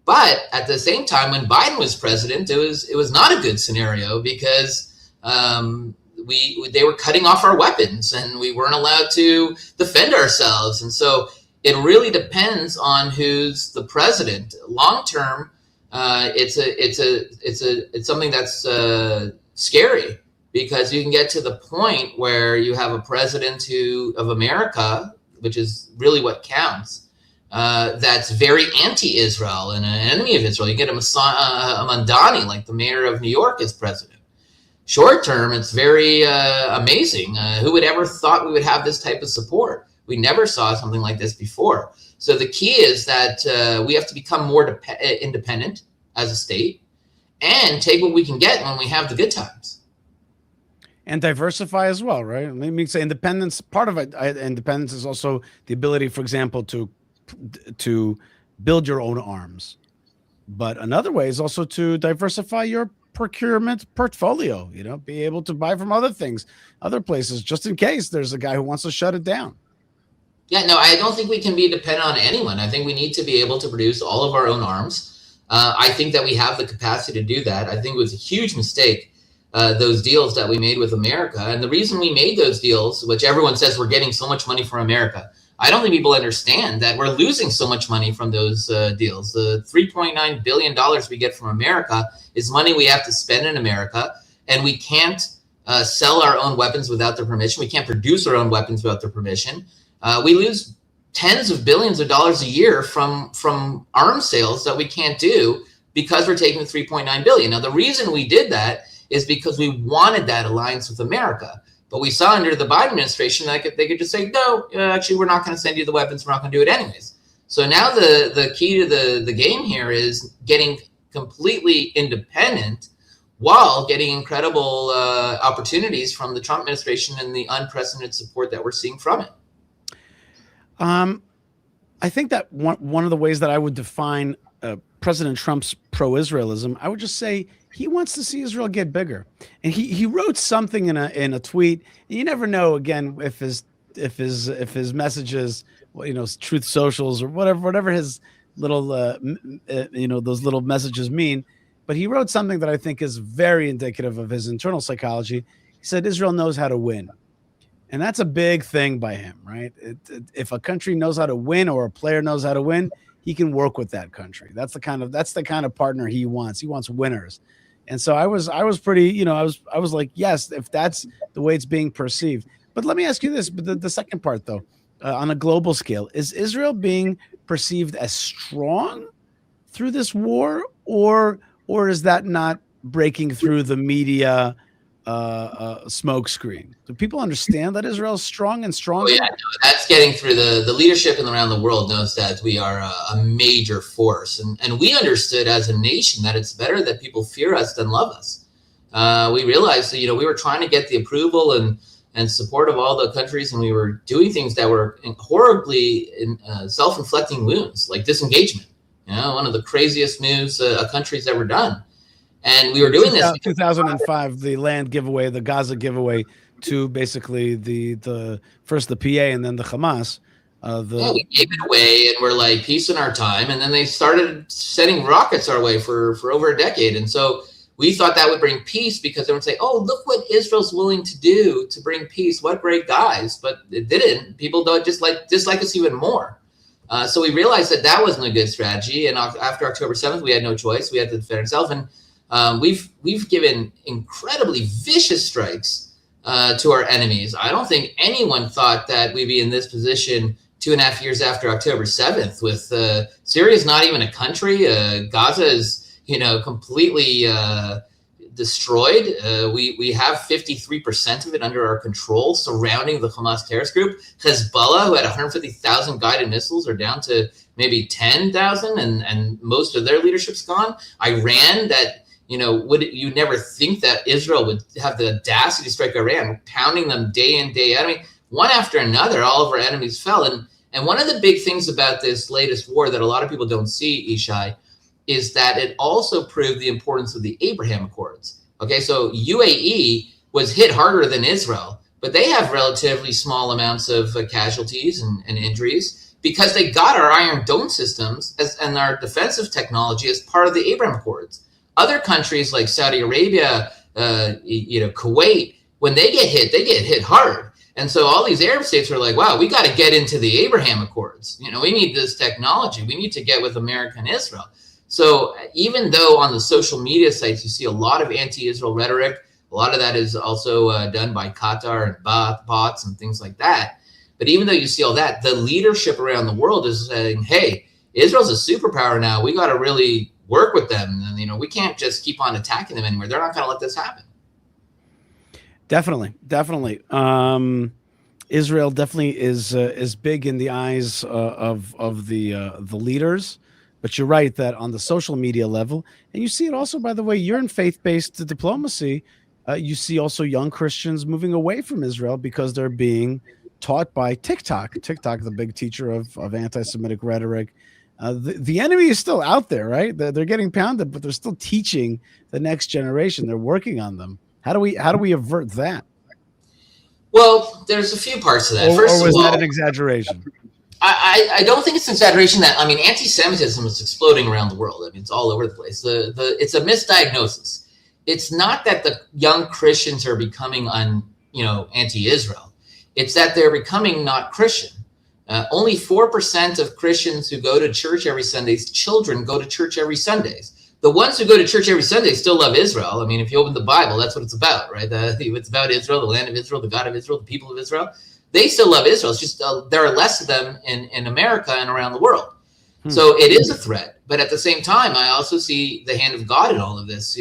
But at the same time, when Biden was president, it was not a good scenario because they were cutting off our weapons and we weren't allowed to defend ourselves. And so it really depends on who's the president. Long term, it's something that's scary, because you can get to the point where you have a president of America, which is really what counts, that's very anti-Israel and an enemy of Israel. You get a Mamdani, like the mayor of New York, as president. Short term, it's very amazing. Who would ever thought we would have this type of support? We never saw something like this before. So the key is that we have to become more independent as a state and take what we can get when we have the good times. And diversify as well, right? Let me say independence. Part of it, independence is also the ability, for example, to build your own arms. But another way is also to diversify your procurement portfolio. Be able to buy from other things, other places, just in case there's a guy who wants to shut it down. Yeah, no, I don't think we can be dependent on anyone. I think we need to be able to produce all of our own arms. I think that we have the capacity to do that. I think it was a huge mistake, those deals that we made with America. And the reason we made those deals, which everyone says we're getting so much money from America, I don't think people understand that we're losing so much money from those deals. The $3.9 billion we get from America is money we have to spend in America, and we can't sell our own weapons without their permission. We can't produce our own weapons without their permission. We lose tens of billions of dollars a year from arms sales that we can't do because we're taking the $3.9 billion. Now, the reason we did that is because we wanted that alliance with America. But we saw under the Biden administration that they could just say, no, actually, we're not going to send you the weapons. We're not going to do it anyways. So now the key to the game here is getting completely independent while getting incredible opportunities from the Trump administration and the unprecedented support that we're seeing from it. I think that one of the ways that I would define President Trump's pro-Israelism, I would just say he wants to see Israel get bigger. And he wrote something in a tweet. You never know, again, if his messages, Truth Socials or whatever his little those little messages mean. But he wrote something that I think is very indicative of his internal psychology. He said Israel knows how to win. And that's a big thing by him, right? If a country knows how to win or a player knows how to win, he can work with that country. That's the kind of partner he wants. He wants winners. And so I was pretty, I was like, yes, if that's the way it's being perceived. But let me ask you this, but the second part though, on a global scale, is Israel being perceived as strong through this war, or is that not breaking through the media smoke screen. Do people understand that Israel's strong and Oh, stronger? yeah, no, that's getting through the leadership and around the world knows that we are a major force. And we understood as a nation that it's better that people fear us than love us. We realized that, we were trying to get the approval and support of all the countries, and we were doing things that were horribly self-inflicting wounds, like disengagement. One of the craziest moves a country's ever done. And we were doing this. 2005, the land giveaway, the Gaza giveaway to basically the first the PA and then the Hamas. We gave it away, and we're like, peace in our time. And then they started sending rockets our way for over a decade. And so we thought that would bring peace because they would say, oh, look what Israel's willing to do to bring peace. What great guys. But it didn't. People don't dislike us even more. So we realized that wasn't a good strategy. And after October 7th, we had no choice. We had to defend ourselves. And we've given incredibly vicious strikes to our enemies. I don't think anyone thought that we'd be in this position 2.5 years after October 7th. With Syria is not even a country. Gaza is completely destroyed. We have 53% of it under our control, surrounding the Hamas terrorist group. Hezbollah, who had 150,000 guided missiles, are down to maybe 10,000, and most of their leadership's gone. Iran, that would you never think that Israel would have the audacity to strike Iran, pounding them day in, day out. I mean, one after another, all of our enemies fell. And one of the big things about this latest war that a lot of people don't see, Yishai, is that it also proved the importance of the Abraham Accords. Okay, so UAE was hit harder than Israel, but they have relatively small amounts of casualties and injuries because they got our Iron Dome systems and our defensive technology as part of the Abraham Accords. Other countries like Saudi Arabia, Kuwait, when they get hit hard. And so all these Arab states are like, wow, we got to get into the Abraham Accords. We need this technology. We need to get with America and Israel. So even though on the social media sites you see a lot of anti-Israel rhetoric, a lot of that is also done by Qatar and bots and things like that. But even though you see all that, the leadership around the world is saying, hey, Israel's a superpower now. We got to really work with them. And, we can't just keep on attacking them anymore. They're not going to let this happen. Definitely. Israel definitely is big in the eyes of the leaders. But you're right that on the social media level, and you see it also, by the way, you're in faith-based diplomacy. You see also young Christians moving away from Israel because they're being taught by TikTok, the big teacher of anti-Semitic rhetoric. The enemy is still out there, right? They're getting pounded, but they're still teaching the next generation. They're working on them. How do we avert that? Well, there's a few parts to that. Or was that an exaggeration? I don't think it's an exaggeration that, anti-Semitism is exploding around the world. It's all over the place. It's a misdiagnosis. It's not that the young Christians are becoming anti-Israel. It's that they're becoming not Christian. Only 4% of Christians who go to church every Sundays, children go to church every Sundays. The ones who go to church every Sunday still love Israel. If you open the Bible, that's what it's about, right? It's about Israel, the land of Israel, the God of Israel, the people of Israel. They still love Israel. It's just there are less of them in America and around the world. So it is a threat. But at the same time, I also see the hand of God in all of this.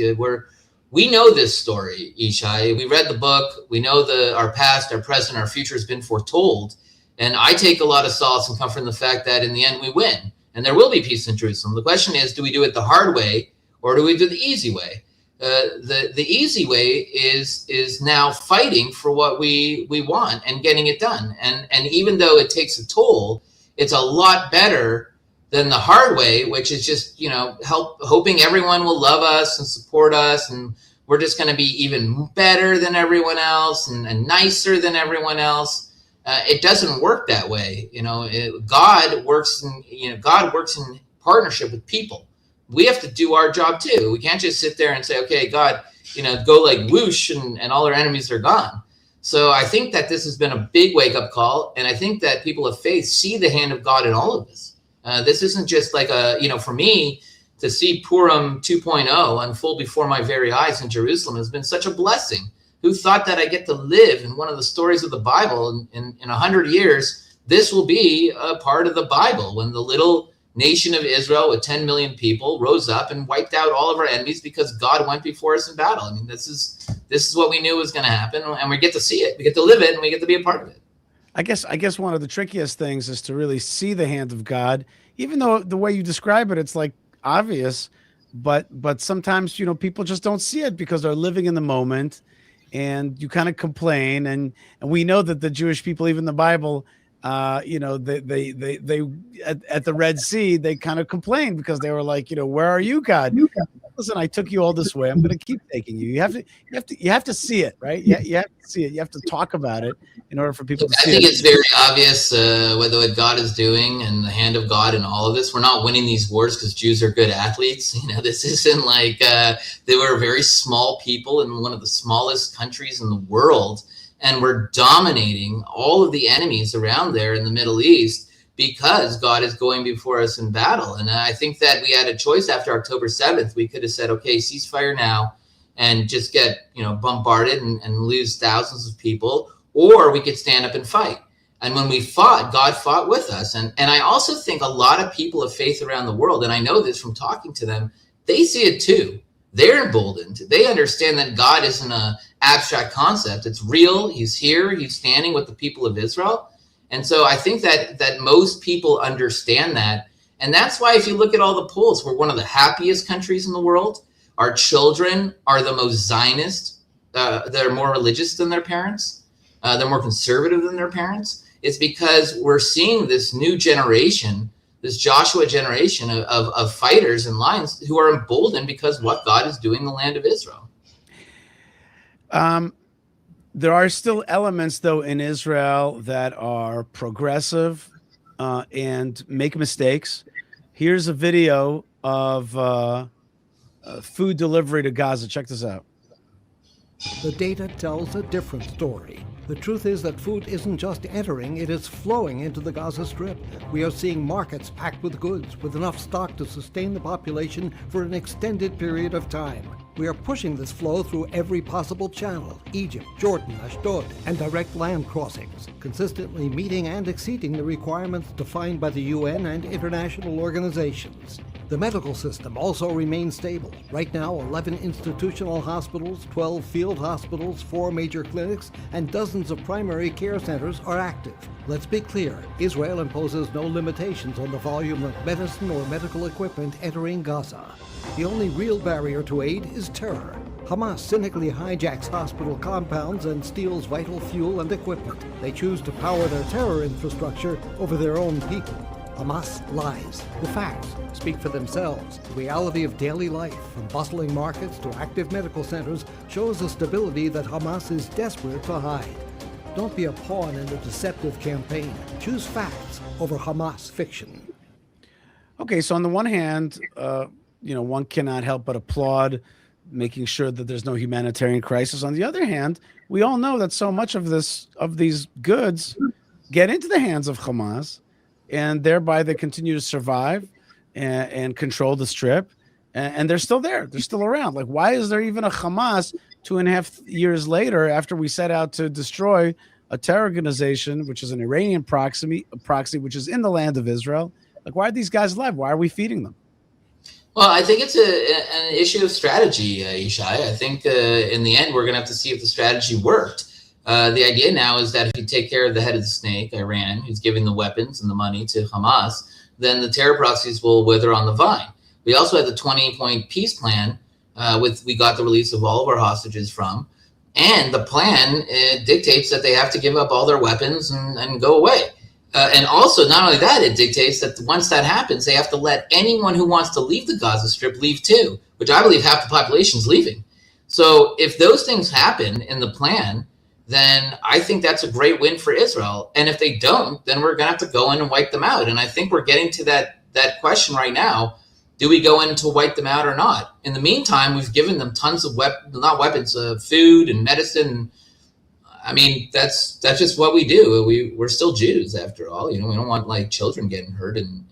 We know this story, Yishai. We read the book. We know our past, our present, our future has been foretold. And I take a lot of solace and comfort in the fact that in the end we win. And there will be peace in Jerusalem. The question is, do we do it the hard way or do we do the easy way? The easy way is now fighting for what we want and getting it done. And even though it takes a toll, it's a lot better than the hard way, which is just, hoping everyone will love us and support us. And we're just going to be even better than everyone else and nicer than everyone else. It doesn't work that way. God works in partnership with people. We have to do our job too. We can't just sit there and say, okay, God, go like whoosh and all our enemies are gone. So I think that this has been a big wake up call. And I think that people of faith see the hand of God in all of this. This isn't just like for me to see Purim 2.0 unfold before my very eyes in Jerusalem has been such a blessing. Who thought that I get to live in one of the stories of the Bible in 100 years? This will be a part of the Bible when the little nation of Israel with 10 million people rose up and wiped out all of our enemies because God went before us in battle. I mean, this is what we knew was going to happen, and we get to see it, we get to live it, and we get to be a part of it. I guess one of the trickiest things is to really see the hand of God, even though the way you describe it, it's like obvious, but sometimes, you know, people just don't see it because they're living in the moment, and you kind of complain. And we know that the Jewish people, even the Bible, you know, they at the Red Sea, they kind of complained because they were like, you know, where are you, God? Listen, I took you all this way. I'm going to keep taking you. You have to see it, right? You have to see it. You have to talk about it in order for people to see it. I think it's very obvious what God is doing and the hand of God in all of this. We're not winning these wars because Jews are good athletes. You know, this isn't like they were a very small people in one of the smallest countries in the world, and we're dominating all of the enemies around there in the Middle East because God is going before us in battle. And I think that we had a choice after October 7th. We could have said, okay, ceasefire now and just get, you know, bombarded and lose thousands of people, or we could stand up and fight. And when we fought, God fought with us. And I also think a lot of people of faith around the world, and I know this from talking to them, they see it too. They're emboldened. They understand that God isn't an abstract concept. It's real. He's here. He's standing with the people of Israel. And so I think that most people understand that. And that's why if you look at all the polls, we're one of the happiest countries in the world. Our children are the most Zionist. They're more religious than their parents. They're more conservative than their parents. It's because we're seeing this new generation, this Joshua generation of fighters and lions who are emboldened because what God is doing in the land of Israel. There are still elements, though, in Israel that are progressive and make mistakes. Here's a video of food delivery to Gaza. Check this out. The data tells a different story. The truth is that food isn't just entering, it is flowing into the Gaza Strip. We are seeing markets packed with goods, with enough stock to sustain the population for an extended period of time. We are pushing this flow through every possible channel: Egypt, Jordan, Ashdod, and direct land crossings, consistently meeting and exceeding the requirements defined by the UN and international organizations. The medical system also remains stable. Right now, 11 institutional hospitals, 12 field hospitals, 4 major clinics, and dozens of primary care centers are active. Let's be clear, Israel imposes no limitations on the volume of medicine or medical equipment entering Gaza. The only real barrier to aid is terror. Hamas cynically hijacks hospital compounds and steals vital fuel and equipment. They choose to power their terror infrastructure over their own people. Hamas lies. The facts speak for themselves. The reality of daily life, from bustling markets to active medical centers, shows a stability that Hamas is desperate to hide. Don't be a pawn in a deceptive campaign. Choose facts over Hamas fiction. Okay, so on the one hand, you know, one cannot help but applaud making sure that there's no humanitarian crisis. On the other hand, we all know that so much of these goods get into the hands of Hamas, and thereby they continue to survive and control the strip, and they're still there. They're still around. Like, why is there even a Hamas 2.5 years later after we set out to destroy a terror organization, which is an Iranian proxy, which is in the land of Israel? Like, why are these guys alive? Why are we feeding them? Well, I think it's an issue of strategy, Yishai. I think in the end, we're going to have to see if the strategy worked. The idea now is that if you take care of the head of the snake, Iran, who's giving the weapons and the money to Hamas, then the terror proxies will wither on the vine. We also had the 20-point peace plan, we got the release of all of our hostages from. And the plan dictates that they have to give up all their weapons and go away. And also, not only that, it dictates that once that happens, they have to let anyone who wants to leave the Gaza Strip leave too, which I believe half the population is leaving. So if those things happen in the plan, then I think that's a great win for Israel. And if they don't, then we're going to have to go in and wipe them out. And I think we're getting to that question right now. Do we go in to wipe them out or not? In the meantime, we've given them tons of food and medicine. I mean, that's just what we do. We're still Jews after all. You know, we don't want like children getting hurt and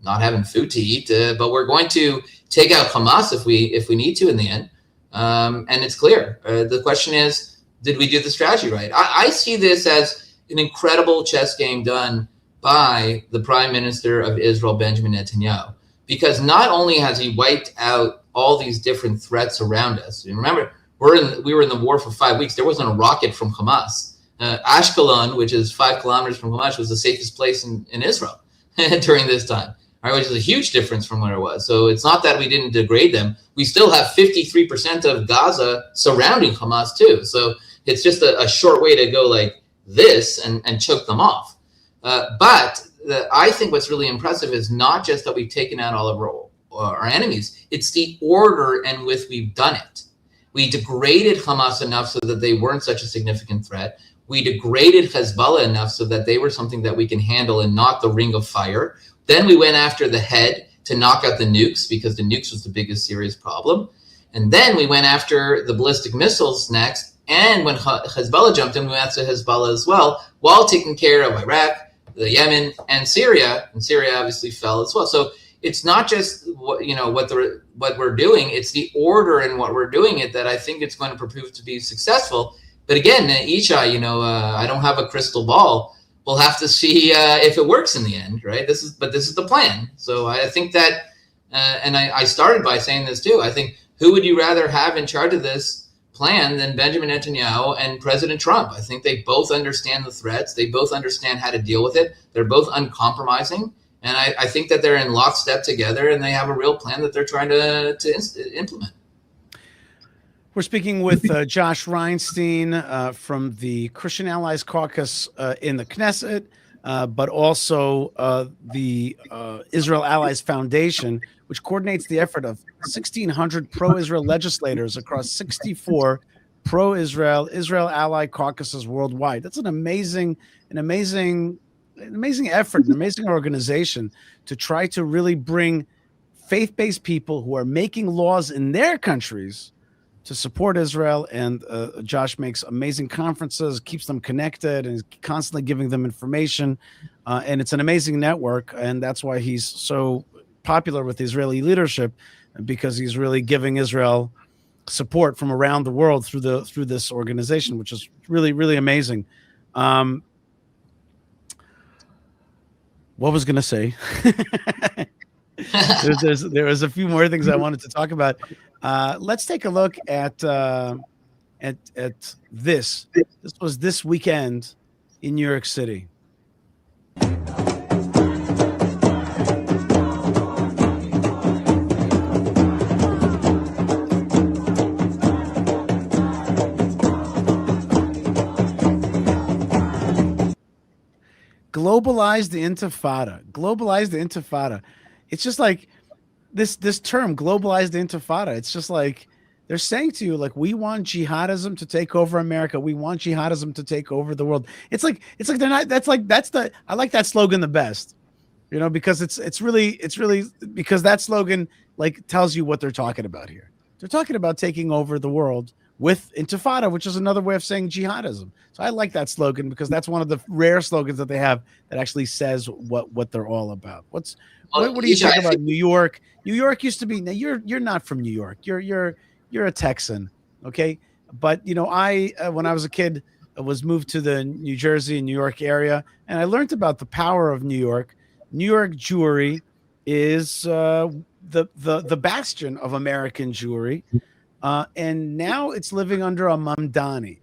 not having food to eat. But we're going to take out Hamas if we need to in the end. And it's clear. The question is, did we do the strategy right? I see this as an incredible chess game done by the Prime Minister of Israel, Benjamin Netanyahu, because not only has he wiped out all these different threats around us. And remember, we were in the war for 5 weeks. There wasn't a rocket from Hamas. Ashkelon, which is 5 kilometers from Hamas, was the safest place in Israel during this time, right, which is a huge difference from where it was. So it's not that we didn't degrade them. We still have 53% of Gaza surrounding Hamas too. So it's just a short way to go like this and choke them off. But I think what's really impressive is not just that we've taken out all of our enemies, it's the order in which we've done it. We degraded Hamas enough so that they weren't such a significant threat. We degraded Hezbollah enough so that they were something that we can handle and not the ring of fire. Then we went after the head to knock out the nukes, because the nukes was the biggest serious problem. And then we went after the ballistic missiles next. And when Hezbollah jumped in, we went after Hezbollah as well, while taking care of Iraq, the Yemen, and Syria. And Syria obviously fell as well. So it's not just what we're doing; it's the order in what we're doing it that I think it's going to prove to be successful. But again, Yishai, I don't have a crystal ball. We'll have to see if it works in the end, right? This is the plan. So I think that, and I started by saying this too. I think, who would you rather have in charge of this plan than Benjamin Netanyahu and President Trump? I think they both understand the threats. They both understand how to deal with it. They're both uncompromising. And I think that they're in lockstep together, and they have a real plan that they're trying to implement. We're speaking with Josh Reinstein from the Christian Allies Caucus in the Knesset, but also the Israel Allies Foundation, which coordinates the effort of 1,600 pro-Israel legislators across 64 pro-Israel Ally caucuses worldwide. That's an amazing effort, an amazing organization to try to really bring faith-based people who are making laws in their countries to support Israel. And Josh makes amazing conferences, keeps them connected, and is constantly giving them information. And it's an amazing network. And that's why he's so popular with the Israeli leadership, because he's really giving Israel support from around the world through this organization, which is really, really amazing. What was going to say? there was a few more things I wanted to talk about. Let's take a look at this. This was this weekend in New York City. Globalize the intifada. It's just like this term, globalize the intifada. It's just like they're saying to you, like, we want jihadism to take over America. We want jihadism to take over the world. It's like they're not. I like that slogan the best, because it's really because that slogan like tells you what they're talking about here. They're talking about taking over the world with intifada, which is another way of saying jihadism. So I like that slogan, because that's one of the rare slogans that they have that actually says what they're all about. What do you think about New York? New York used to be. Now you're not from New York. You're a Texan, okay? But I when I was a kid, I was moved to the New Jersey and New York area, and I learned about the power of New York. New York Jewry is the bastion of American Jewry. And now it's living under a Mamdani,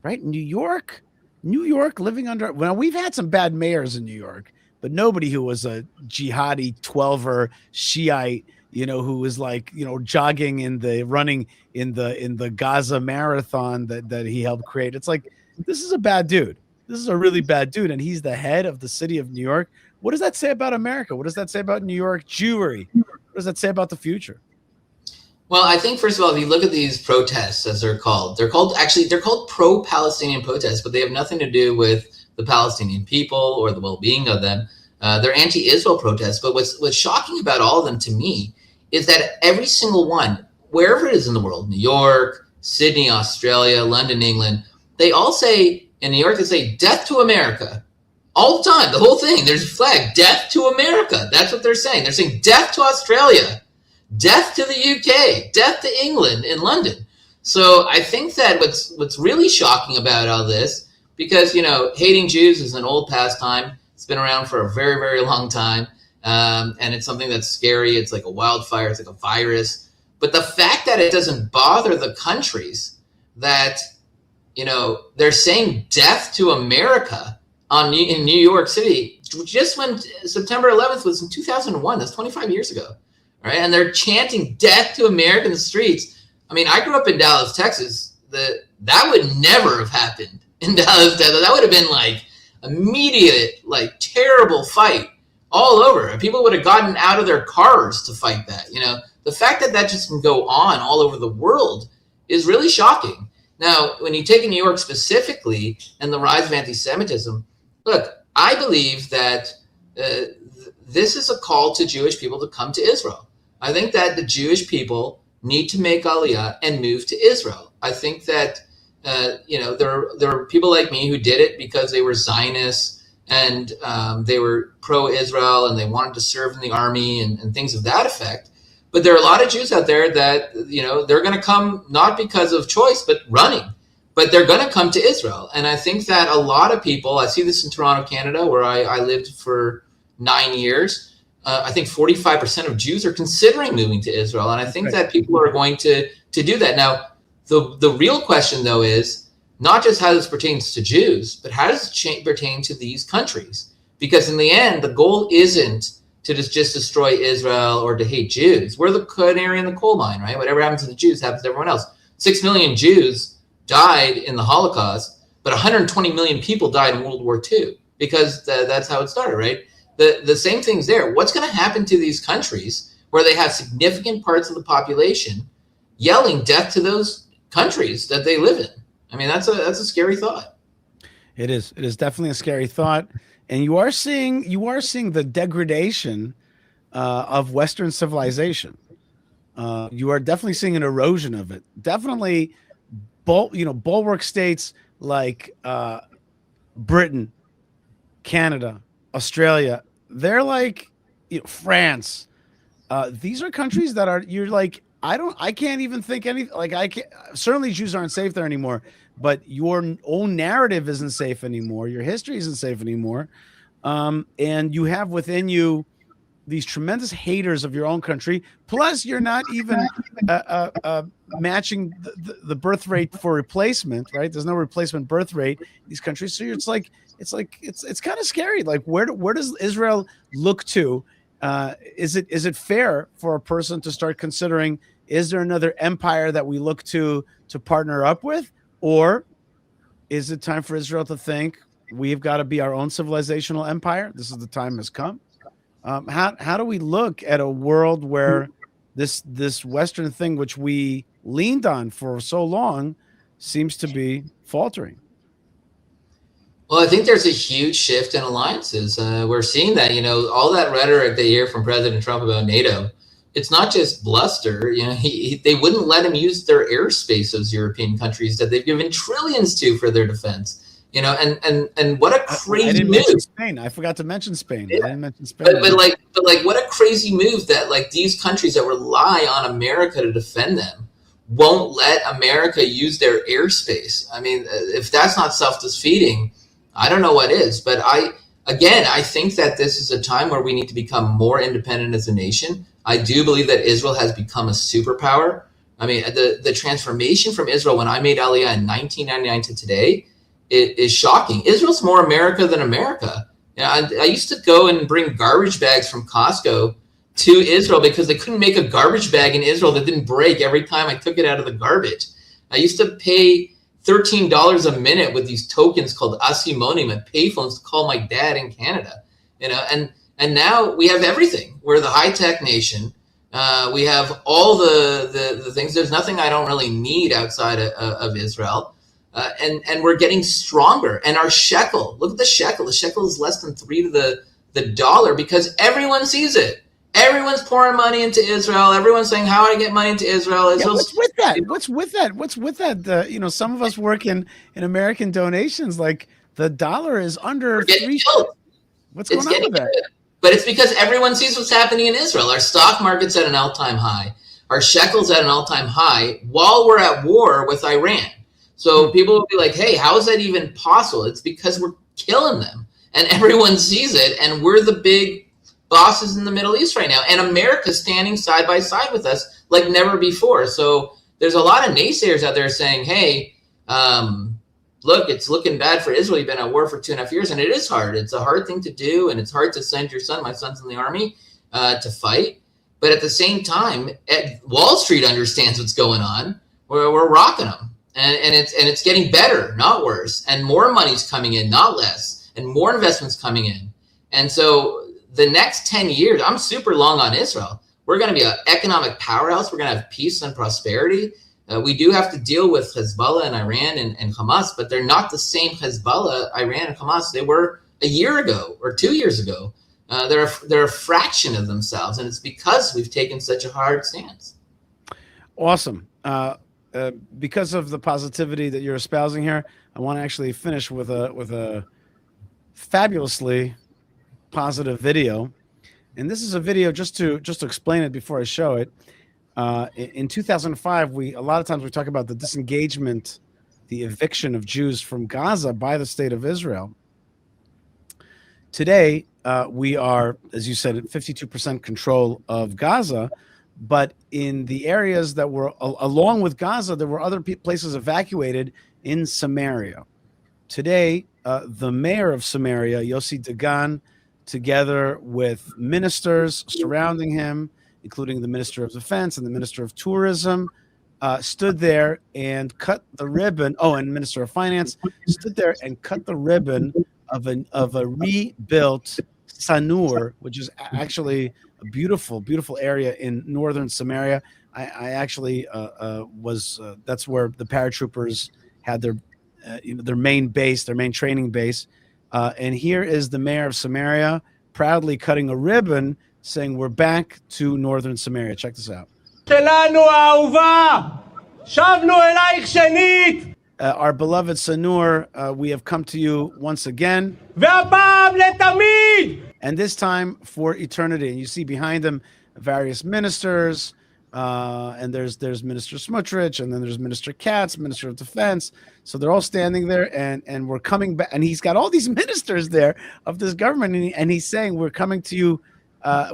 right? New York living under. Well, we've had some bad mayors in New York, but nobody who was a jihadi 12er Shiite, who was like, jogging running in the Gaza marathon that he helped create. It's like, this is a bad dude. This is a really bad dude, and he's the head of the city of New York. What does that say about America? What does that say about New York Jewry? What does that say about the future? Well, I think, first of all, if you look at these protests, as they're called pro-Palestinian protests, but they have nothing to do with the Palestinian people or the well-being of them. They're anti-Israel protests. But what's shocking about all of them to me is that every single one, wherever it is in the world, New York, Sydney, Australia, London, England, they all say, in New York, they say, death to America. All the time, the whole thing, there's a flag, death to America. That's what they're saying. They're saying death to Australia. Death to the UK, death to England in London. So I think that what's really shocking about all this, because hating Jews is an old pastime. It's been around for a very, very long time. And it's something that's scary. It's like a wildfire. It's like a virus. But the fact that it doesn't bother the countries that, they're saying death to America in New York City, just when September 11th was in 2001, that's 25 years ago, right? And they're chanting death to America in the streets. I mean, I grew up in Dallas, Texas. That would never have happened in Dallas, Texas. That would have been like immediate, like terrible fight all over. And people would have gotten out of their cars to fight that. The fact that just can go on all over the world is really shocking. Now, when you take New York specifically and the rise of anti-Semitism, look, I believe that this is a call to Jewish people to come to Israel. I think that the Jewish people need to make Aliyah and move to Israel. I think that, there are people like me who did it because they were Zionists and they were pro-Israel and they wanted to serve in the army and things of that effect. But there are a lot of Jews out there that, they're going to come not because of choice, but running. But they're going to come to Israel. And I think that a lot of people, I see this in Toronto, Canada, where I lived for 9 years. I think 45% of Jews are considering moving to Israel. And I think that people are going to do that. Now, the real question, though, is not just how this pertains to Jews, but how does it pertain to these countries? Because in the end, the goal isn't to just destroy Israel or to hate Jews. We're the canary in the coal mine, right? Whatever happens to the Jews happens to everyone else. 6 million Jews died in the Holocaust, but 120 million people died in World War II because that's how it started, right? The same thing's there. What's going to happen to these countries where they have significant parts of the population yelling death to those countries that they live in? I mean, that's a scary thought. It is. It is definitely a scary thought. And you are seeing the degradation of Western civilization. You are definitely seeing an erosion of it. Definitely, bulwark states like Britain, Canada, Australia. They're like France. These are countries that I can't even think certainly Jews aren't safe there anymore. But your own narrative isn't safe anymore. Your history isn't safe anymore. And you have within you these tremendous haters of your own country. Plus, you're not even matching the birth rate for replacement, right? There's no replacement birth rate in these countries. So it's kind of scary. Like, where does Israel look to? Is it fair for a person to start considering, is there another empire that we look to partner up with? Or is it time for Israel to think we've got to be our own civilizational empire? This is the time has come. How do we look at a world where this Western thing, which we leaned on for so long, seems to be faltering? Well, I think there's a huge shift in alliances. We're seeing that, all that rhetoric they hear from President Trump about NATO. It's not just bluster. They wouldn't let him use their airspace, those European countries that they've given trillions to for their defense. And what a crazy move. Spain. I forgot to mention Spain. Yeah. I didn't mention Spain. But what a crazy move that these countries that rely on America to defend them won't let America use their airspace. I mean, if that's not self-defeating, I don't know what is. But I think that this is a time where we need to become more independent as a nation. I do believe that Israel has become a superpower. I mean, the transformation from Israel when I made Aliyah in 1999 to today is shocking. Israel's more America than America. I used to go and bring garbage bags from Costco to Israel because they couldn't make a garbage bag in Israel that didn't break every time I took it out of the garbage. I used to pay $13 a minute with these tokens called asimonim and payphones to call my dad in Canada. And now we have everything. We're the high-tech nation. We have all the things. There's nothing I don't really need outside of Israel. And we're getting stronger. And our shekel, look at the shekel. The shekel is less than 3 to the dollar because everyone sees it. Everyone's pouring money into Israel. Everyone's saying, how do I get money into Israel? What's with that? Some of us work in American donations. Like, the dollar is under 3. What's going on with that? But it's because everyone sees what's happening in Israel. Our stock market's at an all-time high. Our shekel's at an all-time high while we're at war with Iran. So people will be like, hey, how is that even possible? It's because we're killing them. and everyone sees it. And we're the big bosses in the Middle East right now. And America's standing side by side with us like never before. So there's a lot of naysayers out there saying, hey, look, it's looking bad for Israel. You've been at war for 2.5 years, and it is hard. It's a hard thing to do, and it's hard to send your son. My son's in the army to fight. But at the same time, Wall Street understands what's going on. We're rocking them, and it's getting better, not worse. And more money's coming in, not less, and more investments coming in. And so the next 10 years, I'm super long on Israel. We're going to be an economic powerhouse. We're going to have peace and prosperity. We do have to deal with Hezbollah and Iran and Hamas, but they're not the same Hezbollah, Iran, and Hamas they were a year ago or 2 years ago. They're a fraction of themselves, and it's because we've taken such a hard stance. Awesome. Because of the positivity that you're espousing here, I want to actually finish with a fabulously positive video. And this is a video just to explain it before I show it. In 2005, a lot of times we talk about the disengagement, the eviction of Jews from Gaza by the state of Israel. Today, we are, as you said, at 52% control of Gaza, but in the areas that were along with Gaza, there were other places evacuated in Samaria. Today, the mayor of Samaria, Yossi Dagan, together with ministers surrounding him, including the Minister of Defense and the Minister of Tourism, stood there and cut the ribbon. Oh, and Minister of Finance stood there and cut the ribbon of a rebuilt Sanur, which is actually a beautiful, beautiful area in northern Samaria. I actually that's where the paratroopers had their main base, their main training base. And here is the mayor of Samaria proudly cutting a ribbon saying, we're back to northern Samaria. Check this out. Our beloved Sanur, we have come to you once again. And this time for eternity. And you see behind them various ministers, and there's Minister Smotrich, and then there's Minister Katz, Minister of Defense. So they're all standing there, and we're coming back. And he's got all these ministers there of this government, and he's saying, we're coming to you.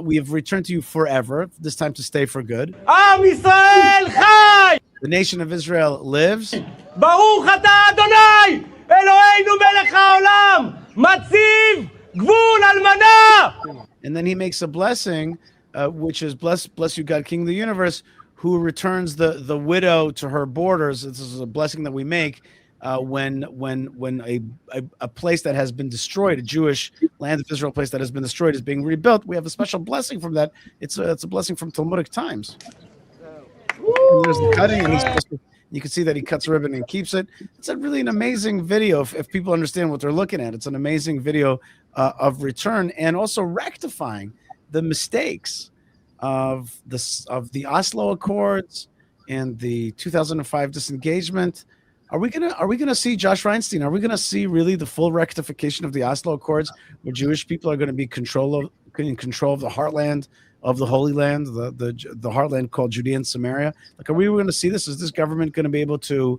We have returned to you forever, this time to stay for good. Am Yisrael Chai! The nation of Israel lives. Baruch atah Adonai, Eloheinu melech haolam, matziv gvul almana. And then he makes a blessing, which is bless you, God, King of the universe, who returns the widow to her borders. This is a blessing that we make when a place that has been destroyed, a Jewish land of Israel place that has been destroyed, is being rebuilt. We have a special blessing from that. It's a blessing from Talmudic times. And there's the cutting, and you can see that he cuts a ribbon and keeps it. It's an amazing video if people understand what they're looking at. It's an amazing video of return and also rectifying the mistakes of the Oslo Accords and the 2005 disengagement. Are we gonna see, Josh Reinstein? Are we gonna see really the full rectification of the Oslo Accords, where Jewish people are going to be in control of the heartland of the Holy Land, the heartland called Judea and Samaria? Like, are we going to see this? Is this government going to be able to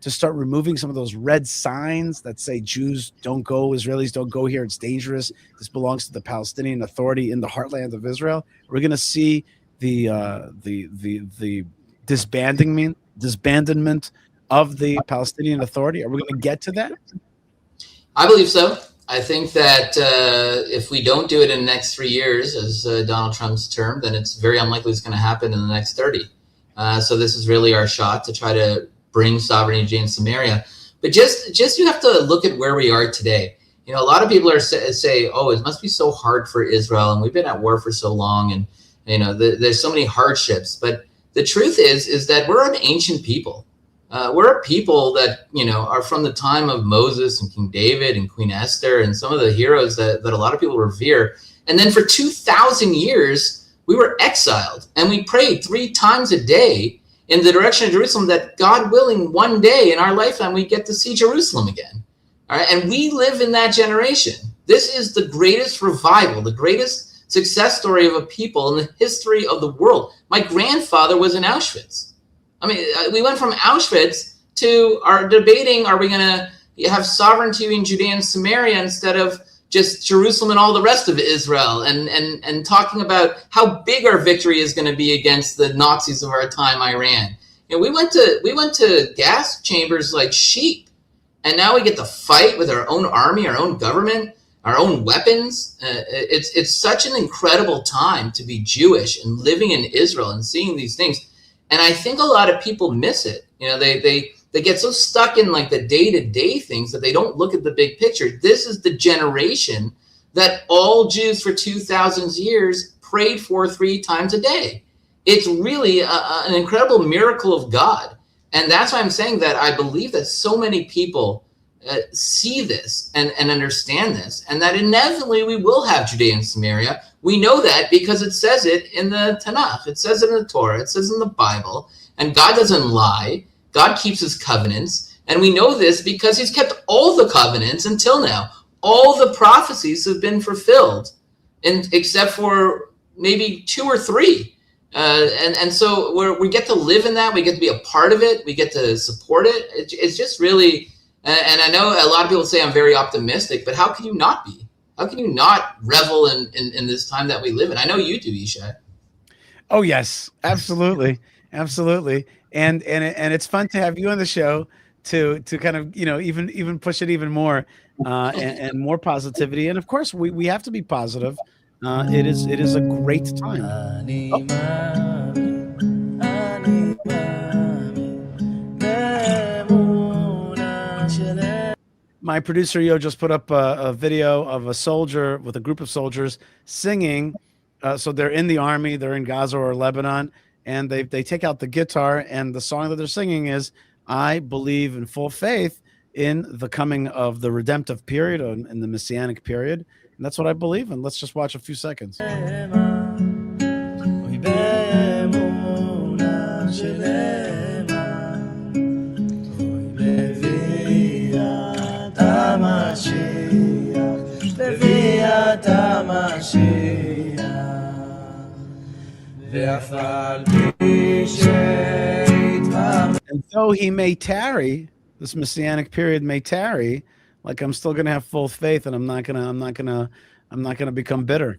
start removing some of those red signs that say Jews don't go, Israelis don't go here, it's dangerous, this belongs to the Palestinian Authority in the heartland of Israel? We're going to see the disbandment of the Palestinian Authority. Are we going to get to that? I believe so. I think that if we don't do it in the next 3 years, as Donald Trump's term, then it's very unlikely it's going to happen in the next 30. So this is really our shot to try to bring sovereignty in Samaria. But just you have to look at where we are today. You know, a lot of people say, oh, it must be so hard for Israel, and we've been at war for so long, and you know, there's so many hardships. But the truth is that we're an ancient people. We're a people that, you know, are from the time of Moses and King David and Queen Esther and some of the heroes that a lot of people revere. And then for 2,000 years, we were exiled, and we prayed 3 times a day in the direction of Jerusalem that, God willing, one day in our lifetime, we get to see Jerusalem again. All right. And we live in that generation. This is the greatest revival, the greatest success story of a people in the history of the world. My grandfather was in Auschwitz. I mean, we went from Auschwitz to our debating, are we going to have sovereignty in Judea and Samaria instead of, just Jerusalem and all the rest of Israel, and talking about how big our victory is going to be against the Nazis of our time, Iran. We went to gas chambers like sheep, and now we get to fight with our own army, our own government, our own weapons. It's such an incredible time to be Jewish and living in Israel and seeing these things. And I think a lot of people miss it. They get so stuck in like the day-to-day things that they don't look at the big picture. This is the generation that all Jews for 2,000 years prayed for 3 times a day. It's really an incredible miracle of God. And that's why I'm saying that I believe that so many people see this and understand this, and that inevitably we will have Judea and Samaria. We know that because it says it in the Tanakh. It says it in the Torah. It says in the Bible. And God doesn't lie. God keeps his covenants. And we know this because he's kept all the covenants until now. All the prophecies have been fulfilled, except for maybe 2 or 3. And so we get to live in that. We get to be a part of it. We get to support it. It's just really... And I know a lot of people say I'm very optimistic, but how can you not be? How can you not revel in this time that we live in? I know you do, Yishai. Oh yes, absolutely, absolutely. And it's fun to have you on the show to kind of even push it even more and more positivity. And of course, we have to be positive. It is a great time. My producer Yo just put up a video of a soldier with a group of soldiers singing. So they're in the army, they're in Gaza or Lebanon, and they take out the guitar, and the song that they're singing is "I believe in full faith in the coming of the redemptive period and in the messianic period." And that's what I believe in. Let's just watch a few seconds. And though he may tarry, this messianic period may tarry, like I'm still gonna have full faith, and I'm not gonna become bitter.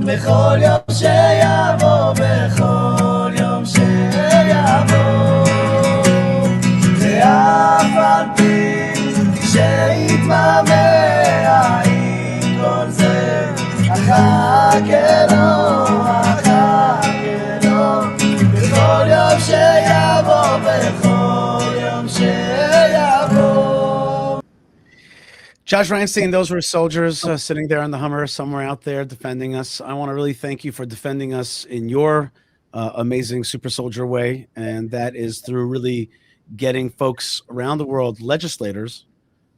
בכל יום שיבוא, בכל יום שיבוא, ואף על פי שיתממע עם כל זה, אחכה לו, בכל יום שיבוא, בכל יום שיבוא. Josh Reinstein, those were soldiers sitting there on the Hummer somewhere out there defending us. I want to really thank you for defending us in your amazing super soldier way, and that is through really getting folks around the world, legislators,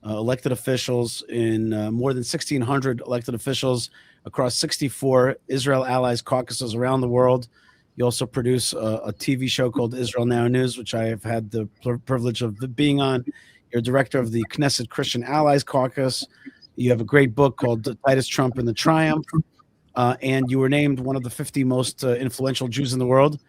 elected officials in more than 1,600 elected officials across 64 Israel Allies caucuses around the world. You also produce a TV show called Israel Now News, which I have had the privilege of being on. You're director of the Knesset Christian Allies Caucus. You have a great book called Titus Trump and the Triumph. And you were named one of the 50 most influential Jews in the world,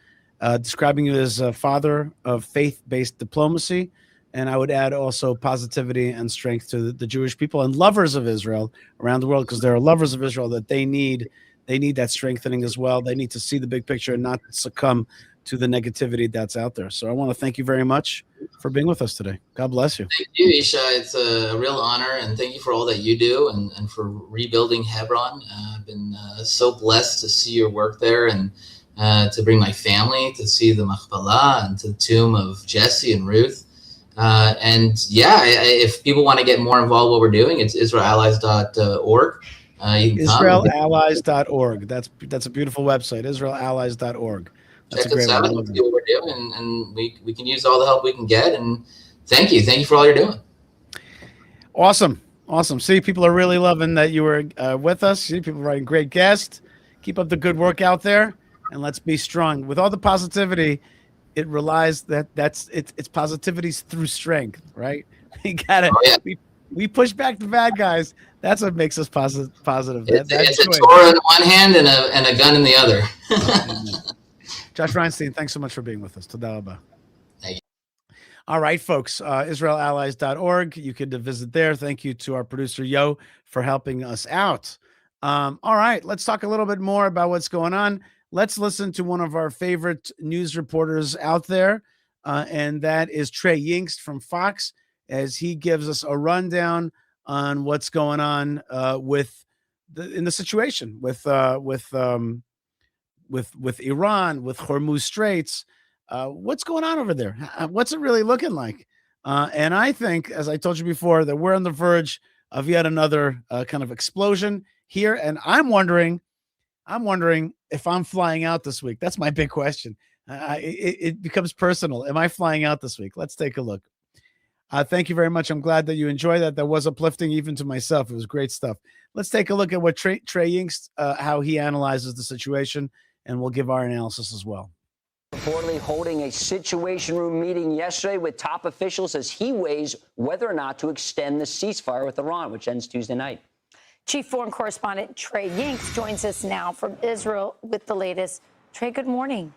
describing you as a father of faith-based diplomacy. And I would add also positivity and strength to the Jewish people and lovers of Israel around the world, because there are lovers of Israel that they need that strengthening as well. They need to see the big picture and not succumb to the negativity that's out there. So I want to thank you very much for being with us today. God bless you. Thank you, Yishai. It's a real honor, and thank you for all that you do and for rebuilding Hebron. I've been so blessed to see your work there, and to bring my family to see the Machpelah and to the tomb of Jesse and Ruth. If people want to get more involved in what we're doing, it's israelallies.org. Israelallies.org. That's a beautiful website, israelallies.org. That's Check us out and see what we're doing, and we can use all the help we can get. And thank you for all you're doing. Awesome. Awesome. See, people are really loving that you were with us. See, people writing great guest. Keep up the good work out there, and let's be strong. With all the positivity, it relies that it's positivity's through strength, right? We gotta we push back the bad guys. That's what makes us positive. It's a Torah in one hand and a gun in the other. Josh Reinstein, thanks so much for being with us. Toda rabah. Thank you. All right, folks, israelallies.org. You could visit there. Thank you to our producer, Yo, for helping us out. All right, let's talk a little bit more about what's going on. Let's listen to one of our favorite news reporters out there, and that is Trey Yingst from Fox, as he gives us a rundown on what's going on in the situation with Iran, with Hormuz Straits. What's going on over there? What's it really looking like? And I think, as I told you before, that we're on the verge of yet another kind of explosion here, and I'm wondering if I'm flying out this week. That's my big question. It becomes personal. Am I flying out this week? Let's take a look. Thank you very much. I'm glad that you enjoyed that. That was uplifting even to myself. It was great stuff. Let's take a look at what Trey Yingst, how he analyzes the situation, and we'll give our analysis as well. Reportedly holding a situation room meeting yesterday with top officials as he weighs whether or not to extend the ceasefire with Iran, which ends Tuesday night. Chief Foreign Correspondent Trey Yingst joins us now from Israel with the latest. Trey, good morning.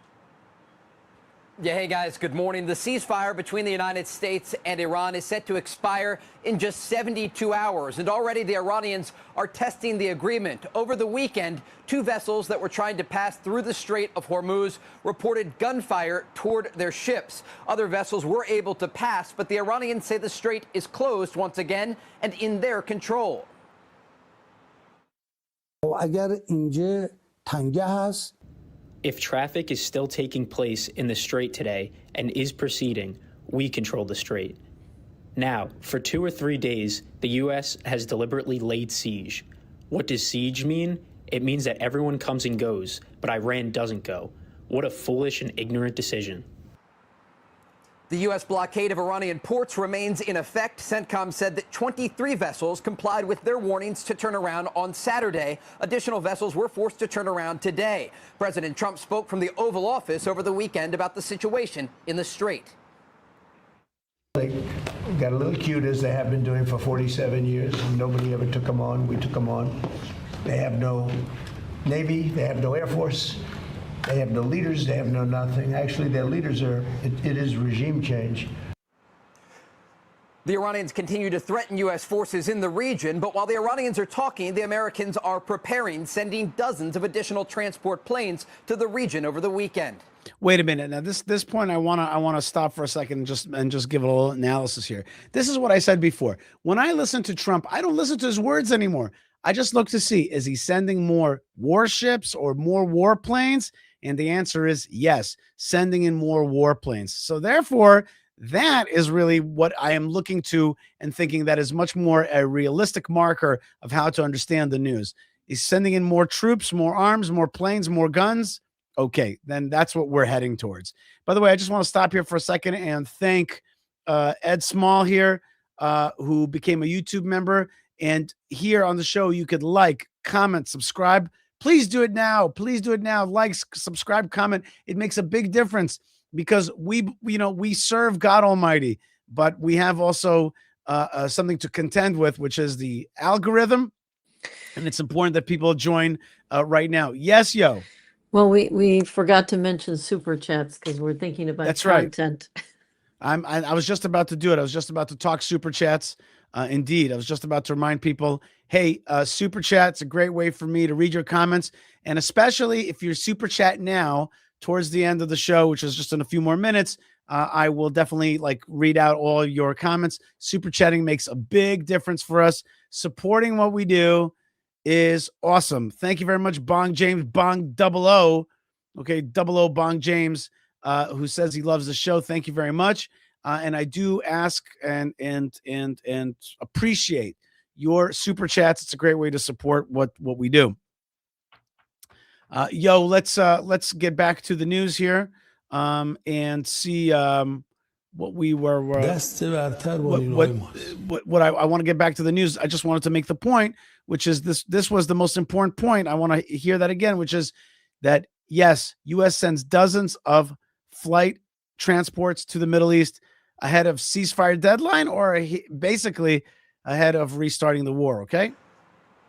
Yeah, hey guys, good morning. The ceasefire between the United States and Iran is set to expire in just 72 hours. And already the Iranians are testing the agreement. Over the weekend, two vessels that were trying to pass through the Strait of Hormuz reported gunfire toward their ships. Other vessels were able to pass, but the Iranians say the strait is closed once again and in their control. If traffic is still taking place in the strait today and is proceeding, we control the strait. Now, for 2 or 3 days, the U.S. has deliberately laid siege. What does siege mean? It means that everyone comes and goes, but Iran doesn't go. What a foolish and ignorant decision. The U.S. blockade of Iranian ports remains in effect. CENTCOM said that 23 vessels complied with their warnings to turn around on Saturday. Additional vessels were forced to turn around today. President Trump spoke from the Oval Office over the weekend about the situation in the Strait. They got a little cute, as they have been doing for 47 years. Nobody ever took them on. We took them on. They have no Navy. They have no Air Force. They have no leaders. They have no nothing. Actually, their leaders are, it is regime change. The Iranians continue to threaten U.S. forces in the region, but while the Iranians are talking, the Americans are preparing, sending dozens of additional transport planes to the region over the weekend. Wait a minute. Now, this point, I wanna stop for a second and just give a little analysis here. This is what I said before. When I listen to Trump, I don't listen to his words anymore. I just look to see, is he sending more warships or more warplanes? And the answer is yes, sending in more warplanes. So therefore, that is really what I am looking to and thinking that is much more a realistic marker of how to understand the news. He's sending in more troops, more arms, more planes, more guns. Okay, then that's what we're heading towards. By the way, I just want to stop here for a second and thank Ed Small here, who became a YouTube member. And here on the show, you could like, comment, subscribe. Please do it now. Please do it now. Like, subscribe, comment. It makes a big difference because we serve God Almighty, but we have also something to contend with, which is the algorithm. And it's important that people join right now. Yes, Yo. Well, we forgot to mention super chats because we're thinking about content. Right. I was just about to do it. I was just about to talk super chats. Indeed, I was just about to remind people, hey, super chat's a great way for me to read your comments. And especially if you're super chat now towards the end of the show, which is just in a few more minutes, I will definitely read out all your comments. Super chatting makes a big difference for us. Supporting what we do is awesome. Thank you very much, Bong James, Bong 00. Okay, 00 Bong James, who says he loves the show. Thank you very much. And I do ask and appreciate your super chats. It's a great way to support what we do. Let's get back to the news here and see what we were. What I want to get back to the news. I just wanted to make the point, which is this was the most important point. I want to hear that again, which is that yes, U.S. sends dozens of flight transports to the Middle East ahead of ceasefire deadline, or basically ahead of restarting the war. Okay.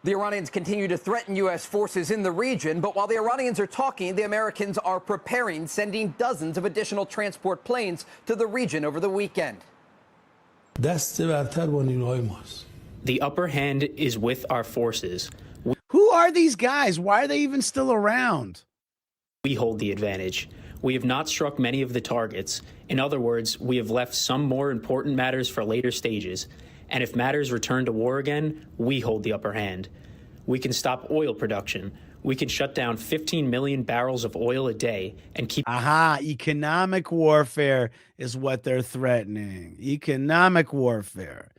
The Iranians continue to threaten U.S. forces in the region, but while the Iranians are talking, the Americans are preparing, sending dozens of additional transport planes to the region over the weekend. The upper hand is with our forces. Who are these guys? Why are they even still around? We hold the advantage. We have not struck many of the targets. In other words, we have left some more important matters for later stages. And if matters return to war again, we hold the upper hand. We can stop oil production. We can shut down 15 million barrels of oil a day and keep... Economic warfare is what they're threatening. Economic warfare.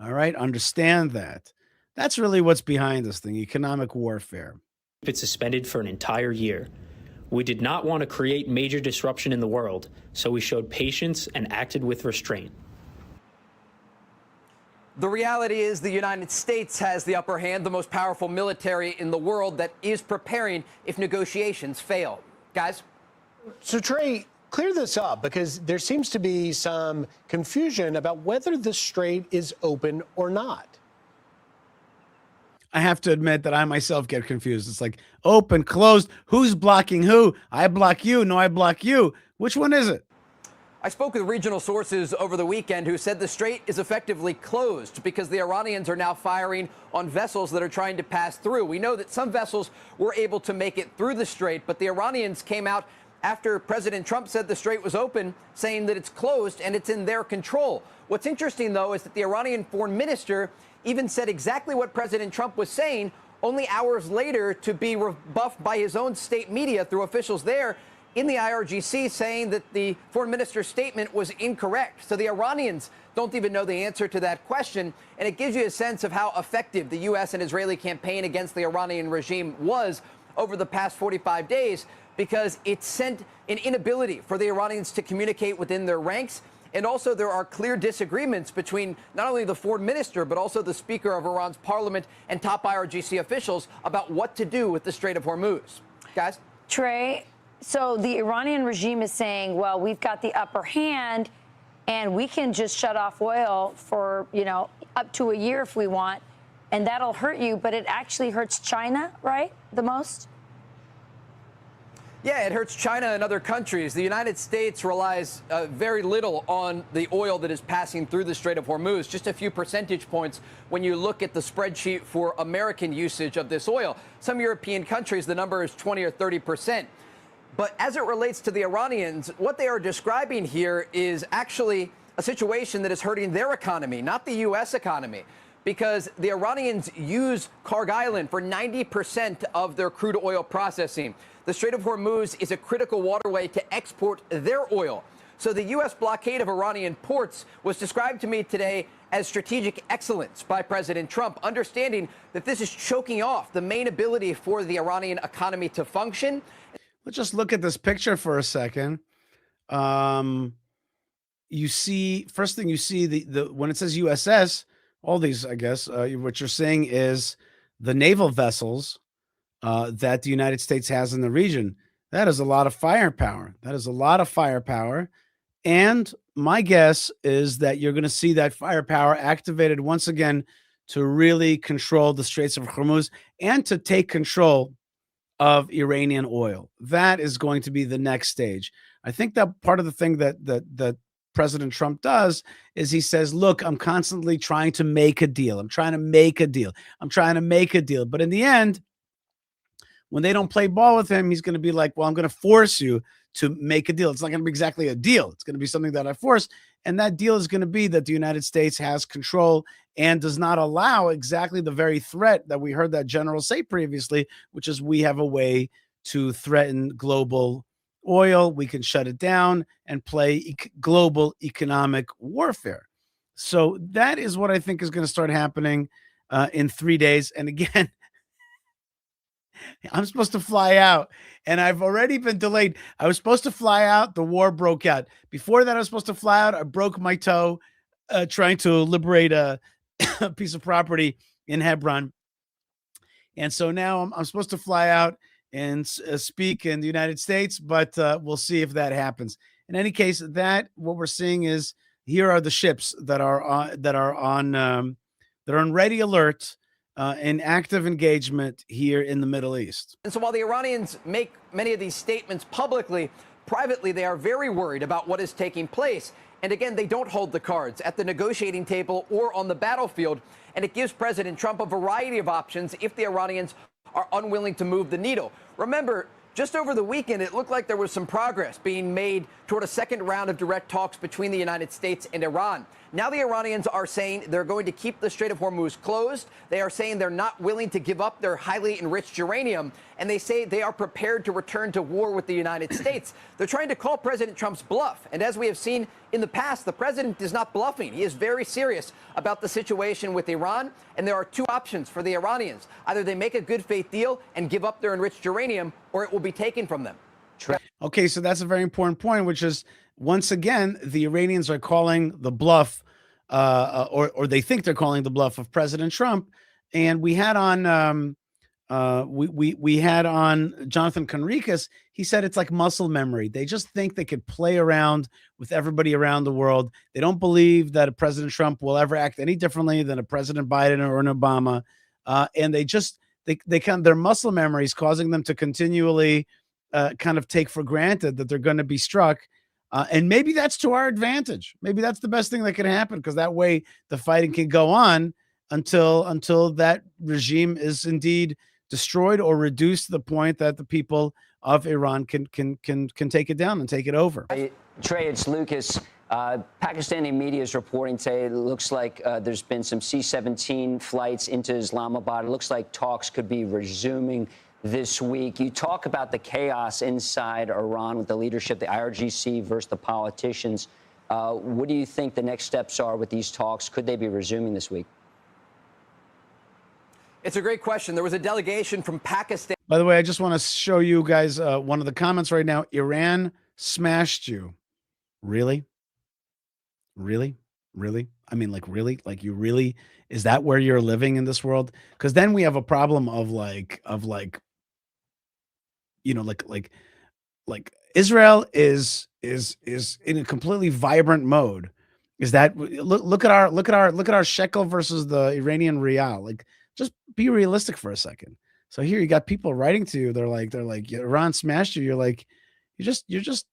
All right, understand that. That's really what's behind this thing, economic warfare. Keep it suspended for an entire year. We did not want to create major disruption in the world, so we showed patience and acted with restraint. The reality is the United States has the upper hand, the most powerful military in the world that is preparing if negotiations fail. Guys? So, Trey, clear this up, because there seems to be some confusion about whether the strait is open or not. I have to admit that I myself get confused. It's like open, closed. Who's blocking who? I block you. No, I block you. Which one is it? I spoke with regional sources over the weekend who said the strait is effectively closed because the Iranians are now firing on vessels that are trying to pass through. We know that some vessels were able to make it through the strait, but the Iranians came out after President Trump said the strait was open, saying that it's closed and it's in their control. What's interesting, though, is that the Iranian foreign minister even said exactly what President Trump was saying only hours later to be rebuffed by his own state media through officials there in the IRGC, saying that the foreign minister's statement was incorrect. So the Iranians don't even know the answer to that question. And it gives you a sense of how effective the U.S. and Israeli campaign against the Iranian regime was over the past 45 days, because it sent an inability for the Iranians to communicate within their ranks. And also there are clear disagreements between not only the foreign minister, but also the speaker of Iran's parliament and top IRGC officials about what to do with the Strait of Hormuz. Guys? Trey, so the Iranian regime is saying, well, we've got the upper hand and we can just shut off oil for, up to a year if we want, and that'll hurt you, but it actually hurts China, right? The most? Yeah, it hurts China and other countries. The United States relies very little on the oil that is passing through the Strait of Hormuz, just a few percentage points when you look at the spreadsheet for American usage of this oil. Some European countries, the number is 20 or 30%. But as it relates to the Iranians, what they are describing here is actually a situation that is hurting their economy, not the U.S. economy, because the Iranians use Karg Island for 90% of their crude oil processing. The Strait of Hormuz is a critical waterway to export their oil. So the U.S. blockade of Iranian ports was described to me today as strategic excellence by President Trump, understanding that this is choking off the main ability for the Iranian economy to function. Let's just look at this picture for a second. You see, first thing you see, the when it says USS, all these, I guess, what you're saying is the naval vessels that the United States has in the region. That is a lot of firepower. That is a lot of firepower. And my guess is that you're going to see that firepower activated once again to really control the Straits of Hormuz and to take control of Iranian oil. That is going to be the next stage. I think that part of the thing that President Trump does is he says, look, I'm constantly trying to make a deal. I'm trying to make a deal. I'm trying to make a deal. But in the end, when they don't play ball with him, he's going to be like, well, I'm going to force you to make a deal. It's not going to be exactly a deal. It's going to be something that I force. And that deal is going to be that the United States has control and does not allow exactly the very threat that we heard that general say previously, which is we have a way to threaten global oil. We can shut it down and play global economic warfare. So that is what I think is going to start happening in 3 days. And again, I'm supposed to fly out, and I've already been delayed. I was supposed to fly out. The war broke out. Before that, I was supposed to fly out. I broke my toe trying to liberate a piece of property in Hebron. And so now I'm supposed to fly out and speak in the United States, but we'll see if that happens. In any case, what we're seeing is here are the ships that are on ready alert in active engagement here in the Middle East. And so while the Iranians make many of these statements publicly, privately, they are very worried about what is taking place. And again, they don't hold the cards at the negotiating table or on the battlefield. And it gives President Trump a variety of options if the Iranians are unwilling to move the needle. Remember, just over the weekend, it looked like there was some progress being made toward a second round of direct talks between the United States and Iran. Now the Iranians are saying they're going to keep the Strait of Hormuz closed. They are saying they're not willing to give up their highly enriched uranium. And they say they are prepared to return to war with the United States. They're trying to call President Trump's bluff. And as we have seen in the past, the president is not bluffing. He is very serious about the situation with Iran. And there are two options for the Iranians. Either they make a good faith deal and give up their enriched uranium, or it will be taken from them. Okay, so that's a very important point, which is, once again, the Iranians are calling the bluff, or they think they're calling the bluff of President Trump. And we had on we had on Jonathan Conricus. He said it's like muscle memory. They just think they could play around with everybody around the world. They don't believe that a President Trump will ever act any differently than a President Biden or an Obama. And they kind of, their muscle memory is causing them to continually kind of take for granted that they're going to be struck. And maybe that's to our advantage. Maybe that's the best thing that can happen, because that way the fighting can go on until that regime is indeed destroyed or reduced to the point that the people of Iran can take it down and take it over. Trey, it's Lucas. Pakistani media is reporting today it looks like there's been some C-17 flights into Islamabad. It looks like talks could be resuming this week. You talk about the chaos inside Iran with the leadership, the IRGC versus the politicians. What do you think the next steps are with these talks? Could they be resuming this week? It's a great question. There was a delegation from Pakistan. By the way, I just want to show you guys one of the comments right now. Iran smashed you. Really? Really? Really? I mean, like, really? Like, you really? Is that where you're living in this world? Because then we have a problem of you know, like Israel is in a completely vibrant mode. Is that look at our shekel versus the Iranian rial? Like, just be realistic for a second. So here you got people writing to you. They're like Iran smashed you. You're like, you're just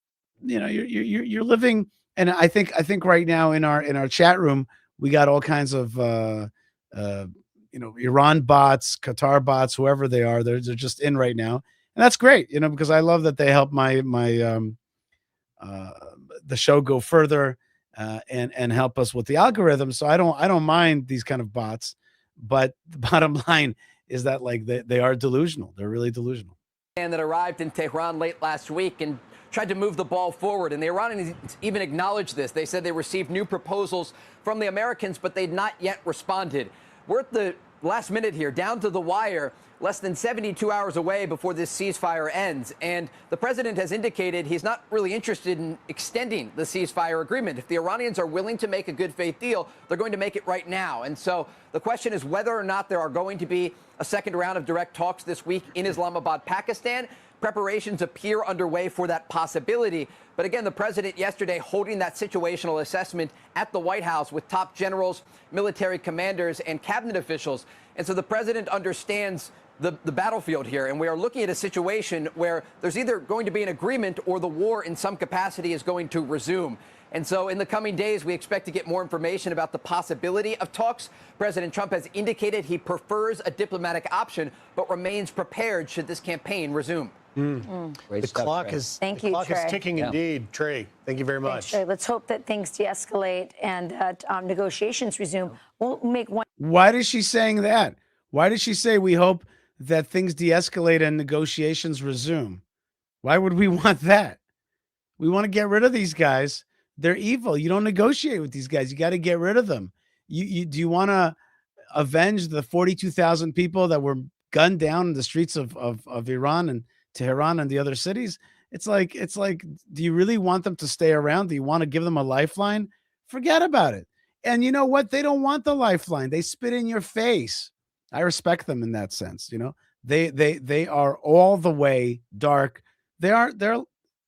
you know, you're living. And I think right now in our chat room we got all kinds of you know, Iran bots, Qatar bots, whoever they are. They're just in right now, and that's great. You know, because I love that they help my the show go further and help us with the algorithm. So I don't mind these kind of bots, but the bottom line is that, like, they are delusional. They're really delusional. And that arrived in Tehran late last week and tried to move the ball forward. And the Iranians even acknowledged this. They said they received new proposals from the Americans, but they'd not yet responded. We're at the last minute here, down to the wire, less than 72 hours away before this ceasefire ends. And the president has indicated he's not really interested in extending the ceasefire agreement. If the Iranians are willing to make a good faith deal, they're going to make it right now. And so the question is whether or not there are going to be a second round of direct talks this week in Islamabad, Pakistan. Preparations appear underway for that possibility. But again, the president yesterday holding that situational assessment at the White House with top generals, military commanders, and cabinet officials. And so the president understands the battlefield here. And we are looking at a situation where there's either going to be an agreement or the war in some capacity is going to resume. And so in the coming days, we expect to get more information about the possibility of talks. President Trump has indicated he prefers a diplomatic option, but remains prepared should this campaign resume. The clock is ticking indeed. Trey, thank you very much. Thanks, Trey. Let's hope that things de-escalate and negotiations resume. We'll make one. Why is she saying that? Why did she say we hope that things de-escalate and negotiations resume? Why would we want that? We want to get rid of these guys. They're evil. You don't negotiate with these guys. You got to get rid of them. Do you want to avenge the 42,000 people that were gunned down in the streets of Iran and Tehran and the other cities. It's like, do you really want them to stay around? Do you want to give them a lifeline? Forget about it. And you know what? They don't want the lifeline. They spit in your face. I respect them in that sense. You know, they are all the way dark. They're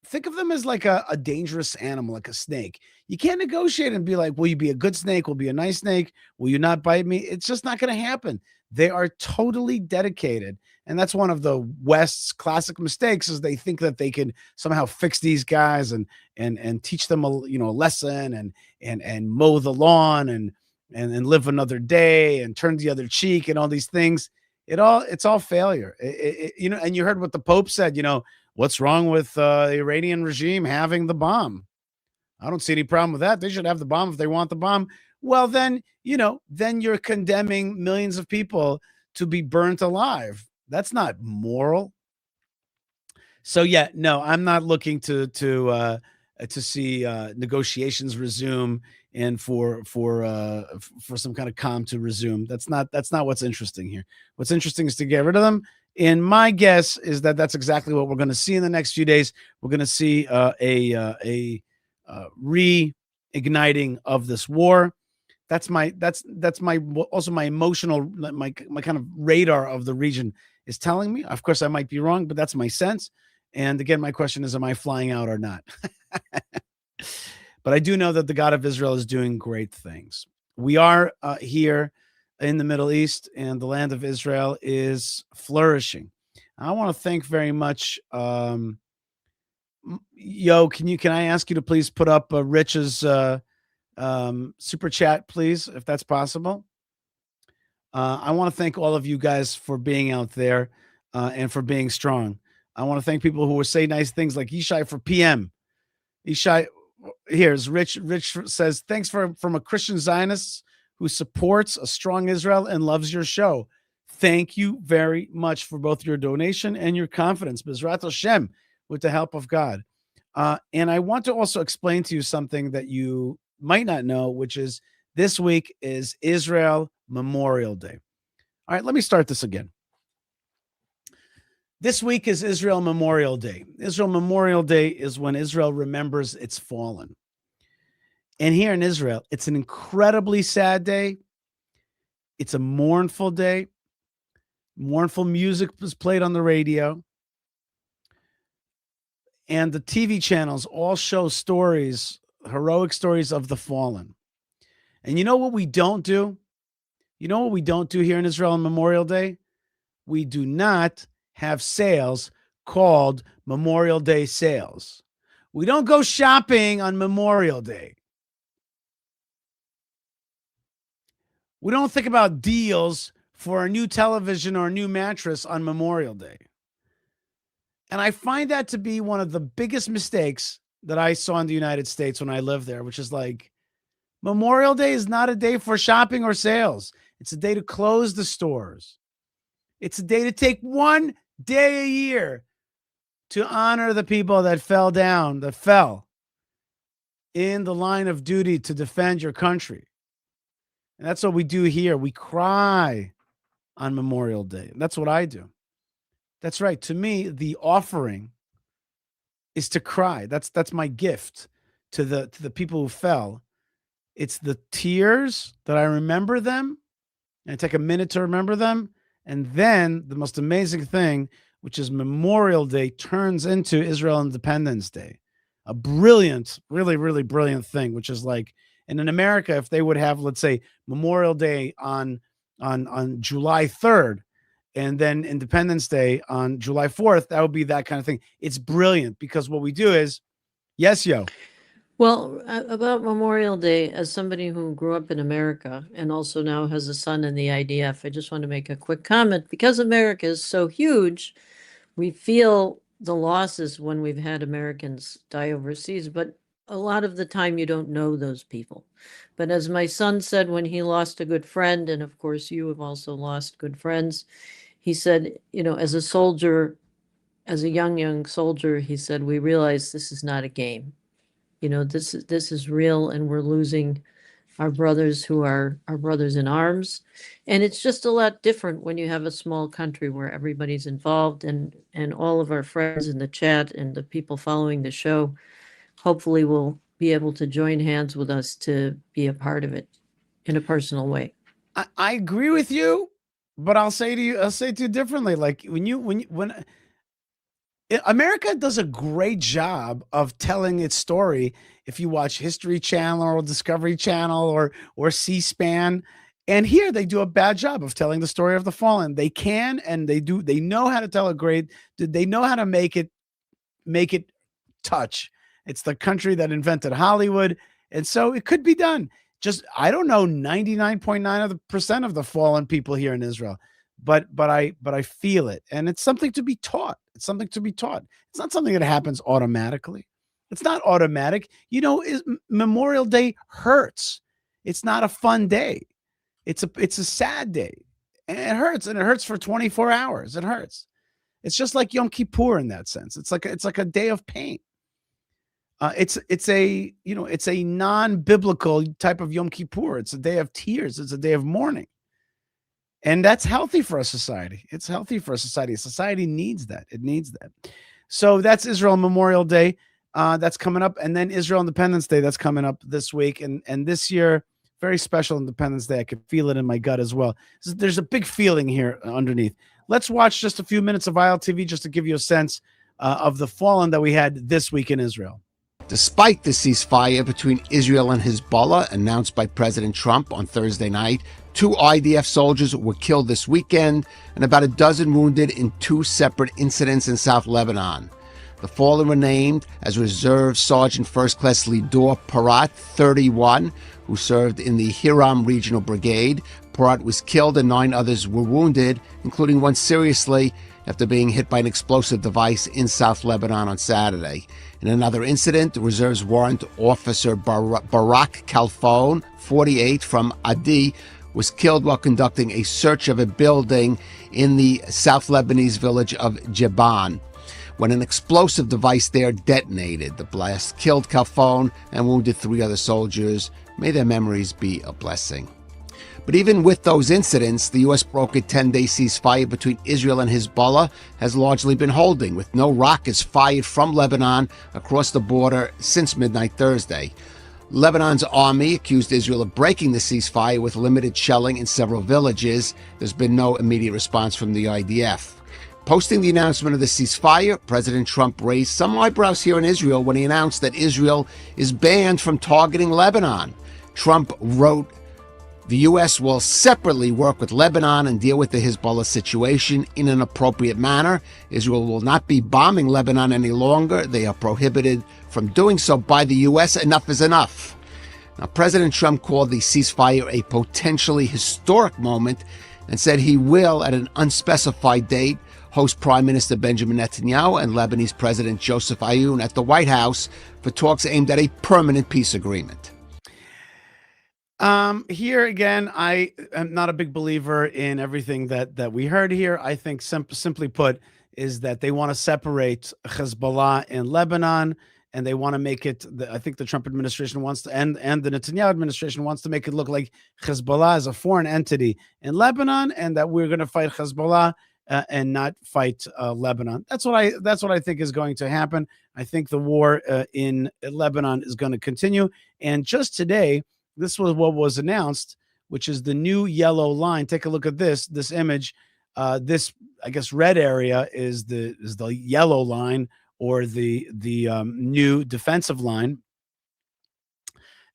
think of them as like a dangerous animal, like a snake. You can't negotiate and be like, will you be a good snake? Will be a nice snake? Will you not bite me? It's just not going to happen. They are totally dedicated. And that's one of the West's classic mistakes, is they think that they can somehow fix these guys and teach them a lesson and mow the lawn and live another day and turn the other cheek and all these things. It's all failure. And you heard what the Pope said, what's wrong with the Iranian regime having the bomb? I don't see any problem with that. They should have the bomb if they want the bomb. Well, then you're condemning millions of people to be burnt alive. That's not moral. So yeah, no, I'm not looking to see negotiations resume and for some kind of calm to resume. That's not what's interesting here. What's interesting is to get rid of them. And my guess is that that's exactly what we're going to see in the next few days. We're going to see a reigniting of this war. That's my also my emotional, my kind of radar of the region is telling me. Of course, I might be wrong, but that's my sense. And again, my question is, am I flying out or not? But I do know that the God of Israel is doing great things. We are here in the Middle East, and the land of Israel is flourishing. I want to thank very much. Yo, can I ask you to please put up Rich's super chat, please, if that's possible? I want to thank all of you guys for being out there and for being strong. I want to thank people who will say nice things like Yishai for PM. Yishai, here's Rich. Rich says, thanks from a Christian Zionist who supports a strong Israel and loves your show. Thank you very much for both your donation and your confidence. Bezrat Hashem, with the help of God. And I want to also explain to you something that you might not know, which is this week is Israel Memorial Day. All right, let me start this again. This week is Israel Memorial Day. Israel Memorial Day is when Israel remembers its fallen. And here in Israel, it's an incredibly sad day. It's a mournful day. Mournful music was played on the radio. And the TV channels all show stories, heroic stories of the fallen. And you know what we don't do? You know what we don't do here in Israel on Memorial Day? We do not have sales called Memorial Day sales. We don't go shopping on Memorial Day. We don't think about deals for a new television or a new mattress on Memorial Day. And I find that to be one of the biggest mistakes that I saw in the United States when I lived there, which is like, Memorial Day is not a day for shopping or sales. It's a day to close the stores. It's a day to take one day a year to honor the people that fell in the line of duty to defend your country. And that's what we do here. We cry on Memorial Day. That's what I do. That's right. To me, the offering is to cry. That's my gift to the people who fell. It's the tears that I remember them, and I take a minute to remember them. And then the most amazing thing, which is Memorial Day, turns into Israel Independence Day. A brilliant, really, really brilliant thing, which is like, and in America, if they would have, let's say, Memorial Day on July 3rd, and then Independence Day on July 4th, that would be that kind of thing. It's brilliant because what we do is, yes, yo. Well, about Memorial Day, as somebody who grew up in America and also now has a son in the IDF, I just want to make a quick comment. Because America is so huge, we feel the losses when we've had Americans die overseas, but a lot of the time you don't know those people. But as my son said when he lost a good friend, and of course you have also lost good friends, he said, as a soldier, as a young soldier, he said, we realize this is not a game. This is real, and we're losing our brothers who are our brothers in arms. And it's just a lot different when you have a small country where everybody's involved, and all of our friends in the chat and the people following the show hopefully will be able to join hands with us to be a part of it in a personal way. I agree with you, but I'll say to you differently. Like when America does a great job of telling its story. If you watch History Channel or Discovery Channel or C-SPAN, and here they do a bad job of telling the story of the fallen. They can, and they do. They know how to tell a great. They know how to make it touch. It's the country that invented Hollywood, and so it could be done. Just I don't know 99.9% of the fallen people here in Israel, but I feel it, and it's something to be taught. It's something to be taught. It's not something that happens automatically. It's not automatic. Memorial Day hurts. It's not a fun day. It's a sad day, and it hurts for 24 hours. It hurts. It's just like Yom Kippur in that sense. It's like a day of pain. It's a non-biblical type of Yom Kippur. It's a day of tears. It's a day of mourning. And that's healthy for a society. It's healthy for a society. Society needs that. It needs that. So that's Israel Memorial Day. That's coming up. And then Israel Independence Day. That's coming up this week. And this year, very special Independence Day. I could feel it in my gut as well. There's a big feeling here underneath. Let's watch just a few minutes of ILTV just to give you a sense of the fallen that we had this week in Israel. Despite the ceasefire between Israel and Hezbollah announced by President Trump on Thursday night, 2 IDF soldiers were killed this weekend and about a dozen wounded in 2 separate incidents in South Lebanon. The fallen were named as Reserve Sergeant First Class Lidor Parat, 31, who served in the Hiram Regional Brigade. Parat was killed and 9 others were wounded, including one seriously after being hit by an explosive device in South Lebanon on Saturday. In another incident, Reserve's Warrant Officer Barak Kalfon, 48, from Adi, was killed while conducting a search of a building in the South Lebanese village of Jeban, when an explosive device there detonated. The blast killed Kalfon and wounded 3 other soldiers. May their memories be a blessing. But even with those incidents, the U.S. brokered 10-day ceasefire between Israel and Hezbollah has largely been holding, with no rockets fired from Lebanon across the border since midnight Thursday. Lebanon's army accused Israel of breaking the ceasefire with limited shelling in several villages. There's been no immediate response from the IDF. Posting the announcement of the ceasefire, President Trump raised some eyebrows here in Israel when he announced that Israel is banned from targeting Lebanon. Trump wrote, "The U.S. will separately work with Lebanon and deal with the Hezbollah situation in an appropriate manner. Israel will not be bombing Lebanon any longer. They are prohibited from doing so by the U.S. Enough is enough." Now, President Trump called the ceasefire a potentially historic moment and said he will, at an unspecified date, host Prime Minister Benjamin Netanyahu and Lebanese President Joseph Aoun at the White House for talks aimed at a permanent peace agreement. Here again, I am not a big believer in everything that we heard here. I think simply put is that they want to separate Hezbollah and Lebanon, and they want to make it. I think the Trump administration wants to, and the Netanyahu administration wants to make it look like Hezbollah is a foreign entity in Lebanon, and that we're going to fight Hezbollah and not fight Lebanon. That's what I think is going to happen. I think the war in Lebanon is going to continue, and just today, this was what was announced, which is the new yellow line. Take a look at this image. This, I guess, red area is the yellow line, or the new defensive line.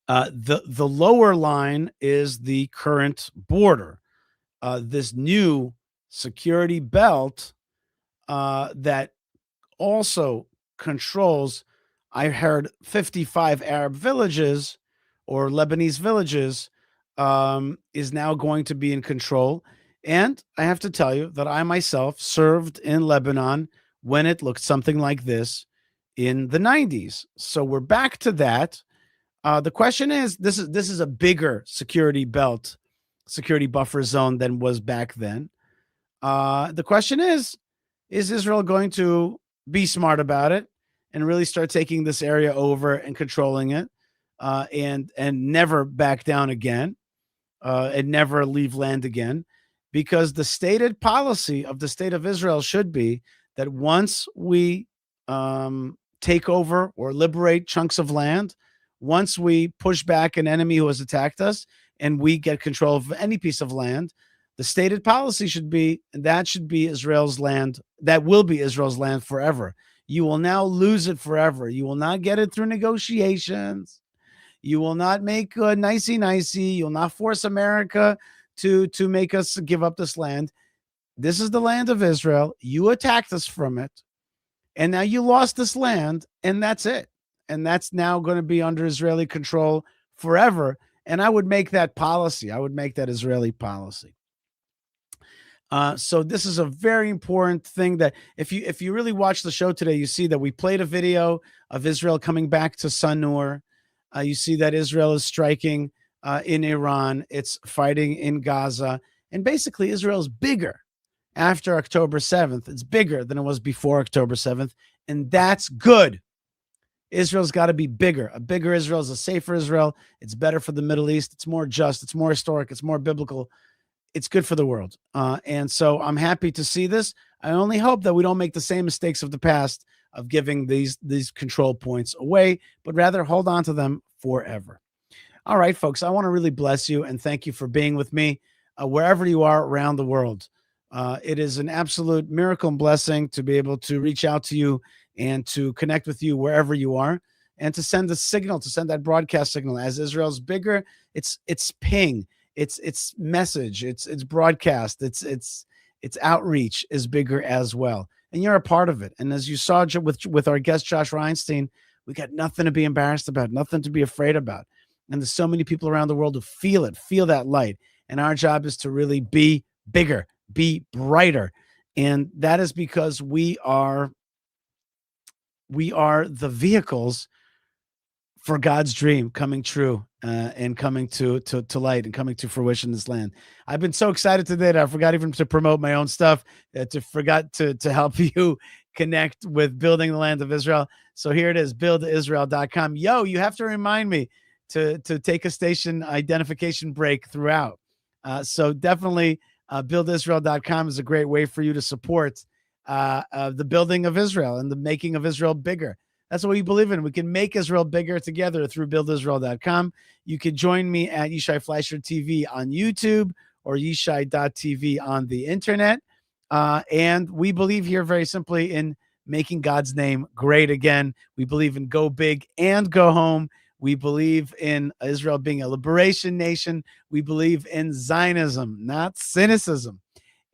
The lower line is the current border. This new security belt that also controls, I heard, 55 Arab villages or Lebanese villages, is now going to be in control. And I have to tell you that I myself served in Lebanon when it looked something like this in the 90s. So we're back to that. The question is, this is a bigger security buffer zone than was back then. The question is Israel going to be smart about it and really start taking this area over and controlling it? and never back down again, and never leave land again, because the stated policy of the state of Israel should be that once we take over or liberate chunks of land, once we push back an enemy who has attacked us and we get control of any piece of land, the stated policy should be that should be Israel's land. That will be Israel's land forever. You will now lose it forever. You will not get it through negotiations. You will not make nicey-nicey. You'll not force America to make us give up this land. This is the land of Israel. You attacked us from it, and now you lost this land, and that's it. And that's now going to be under Israeli control forever. And I would make that policy. I would make that Israeli policy. So this is a very important thing that if you really watch the show today, you see that we played a video of Israel coming back to Sanur. You see that Israel is striking in Iran. It's fighting in Gaza. And basically, Israel is bigger after October 7th. It's bigger than it was before October 7th. And that's good. Israel's got to be bigger. A bigger Israel is a safer Israel. It's better for the Middle East. It's more just. It's more historic. It's more biblical. It's good for the world. And so I'm happy to see this. I only hope that we don't make the same mistakes of the past of giving these control points away, but rather hold on to them forever. All right, folks, I want to really bless you and thank you for being with me wherever you are around the world. It is an absolute miracle and blessing to be able to reach out to you and to connect with you wherever you are, and to send a signal, to send that broadcast signal. As Israel's bigger, it's ping, it's message, it's broadcast, it's outreach is bigger as well. And you're a part of it. And as you saw with our guest, Josh Reinstein, we got nothing to be embarrassed about, nothing to be afraid about. And there's so many people around the world who feel it, feel that light. And our job is to really be bigger, be brighter. And that is because we are the vehicles for God's dream coming true and coming to light and coming to fruition in this land. I've been so excited today that I forgot even to promote my own stuff, forgot to help you connect with Building the Land of Israel. So here it is, buildisrael.com. Yo, you have to remind me to take a station identification break throughout. So definitely buildisrael.com is a great way for you to support the building of Israel and the making of Israel bigger. That's what we believe in. We can make Israel bigger together through buildisrael.com. You can join me at Yishai Fleisher TV on YouTube or yishai.tv on the internet. And we believe here very simply in making God's name great again. We believe in go big and go home. We believe in Israel being a liberation nation. We believe in Zionism, not cynicism.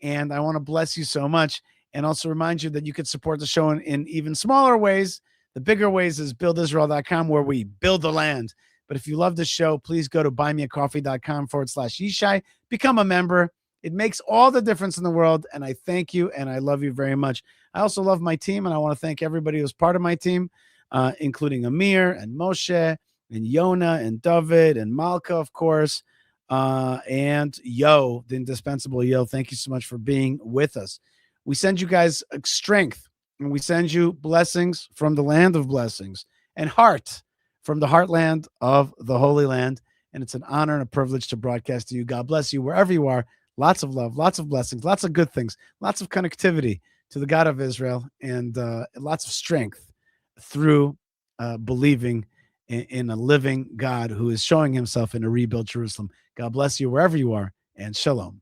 And I want to bless you so much. And also remind you that you can support the show in even smaller ways. The bigger ways is buildisrael.com, where we build the land. But if you love the show, please go to buymeacoffee.com/Yishai. Become a member. It makes all the difference in the world. And I thank you and I love you very much. I also love my team, and I want to thank everybody who's part of my team, including Amir and Moshe and Yona and David and Malka, of course, and Yo, the indispensable Yo. Thank you so much for being with us. We send you guys strength, and we send you blessings from the land of blessings and heart from the heartland of the Holy Land. And it's an honor and a privilege to broadcast to you. God bless you wherever you are. Lots of love, lots of blessings, lots of good things, lots of connectivity to the God of Israel, and lots of strength through believing in a living God who is showing himself in a rebuilt Jerusalem. God bless you wherever you are, and shalom.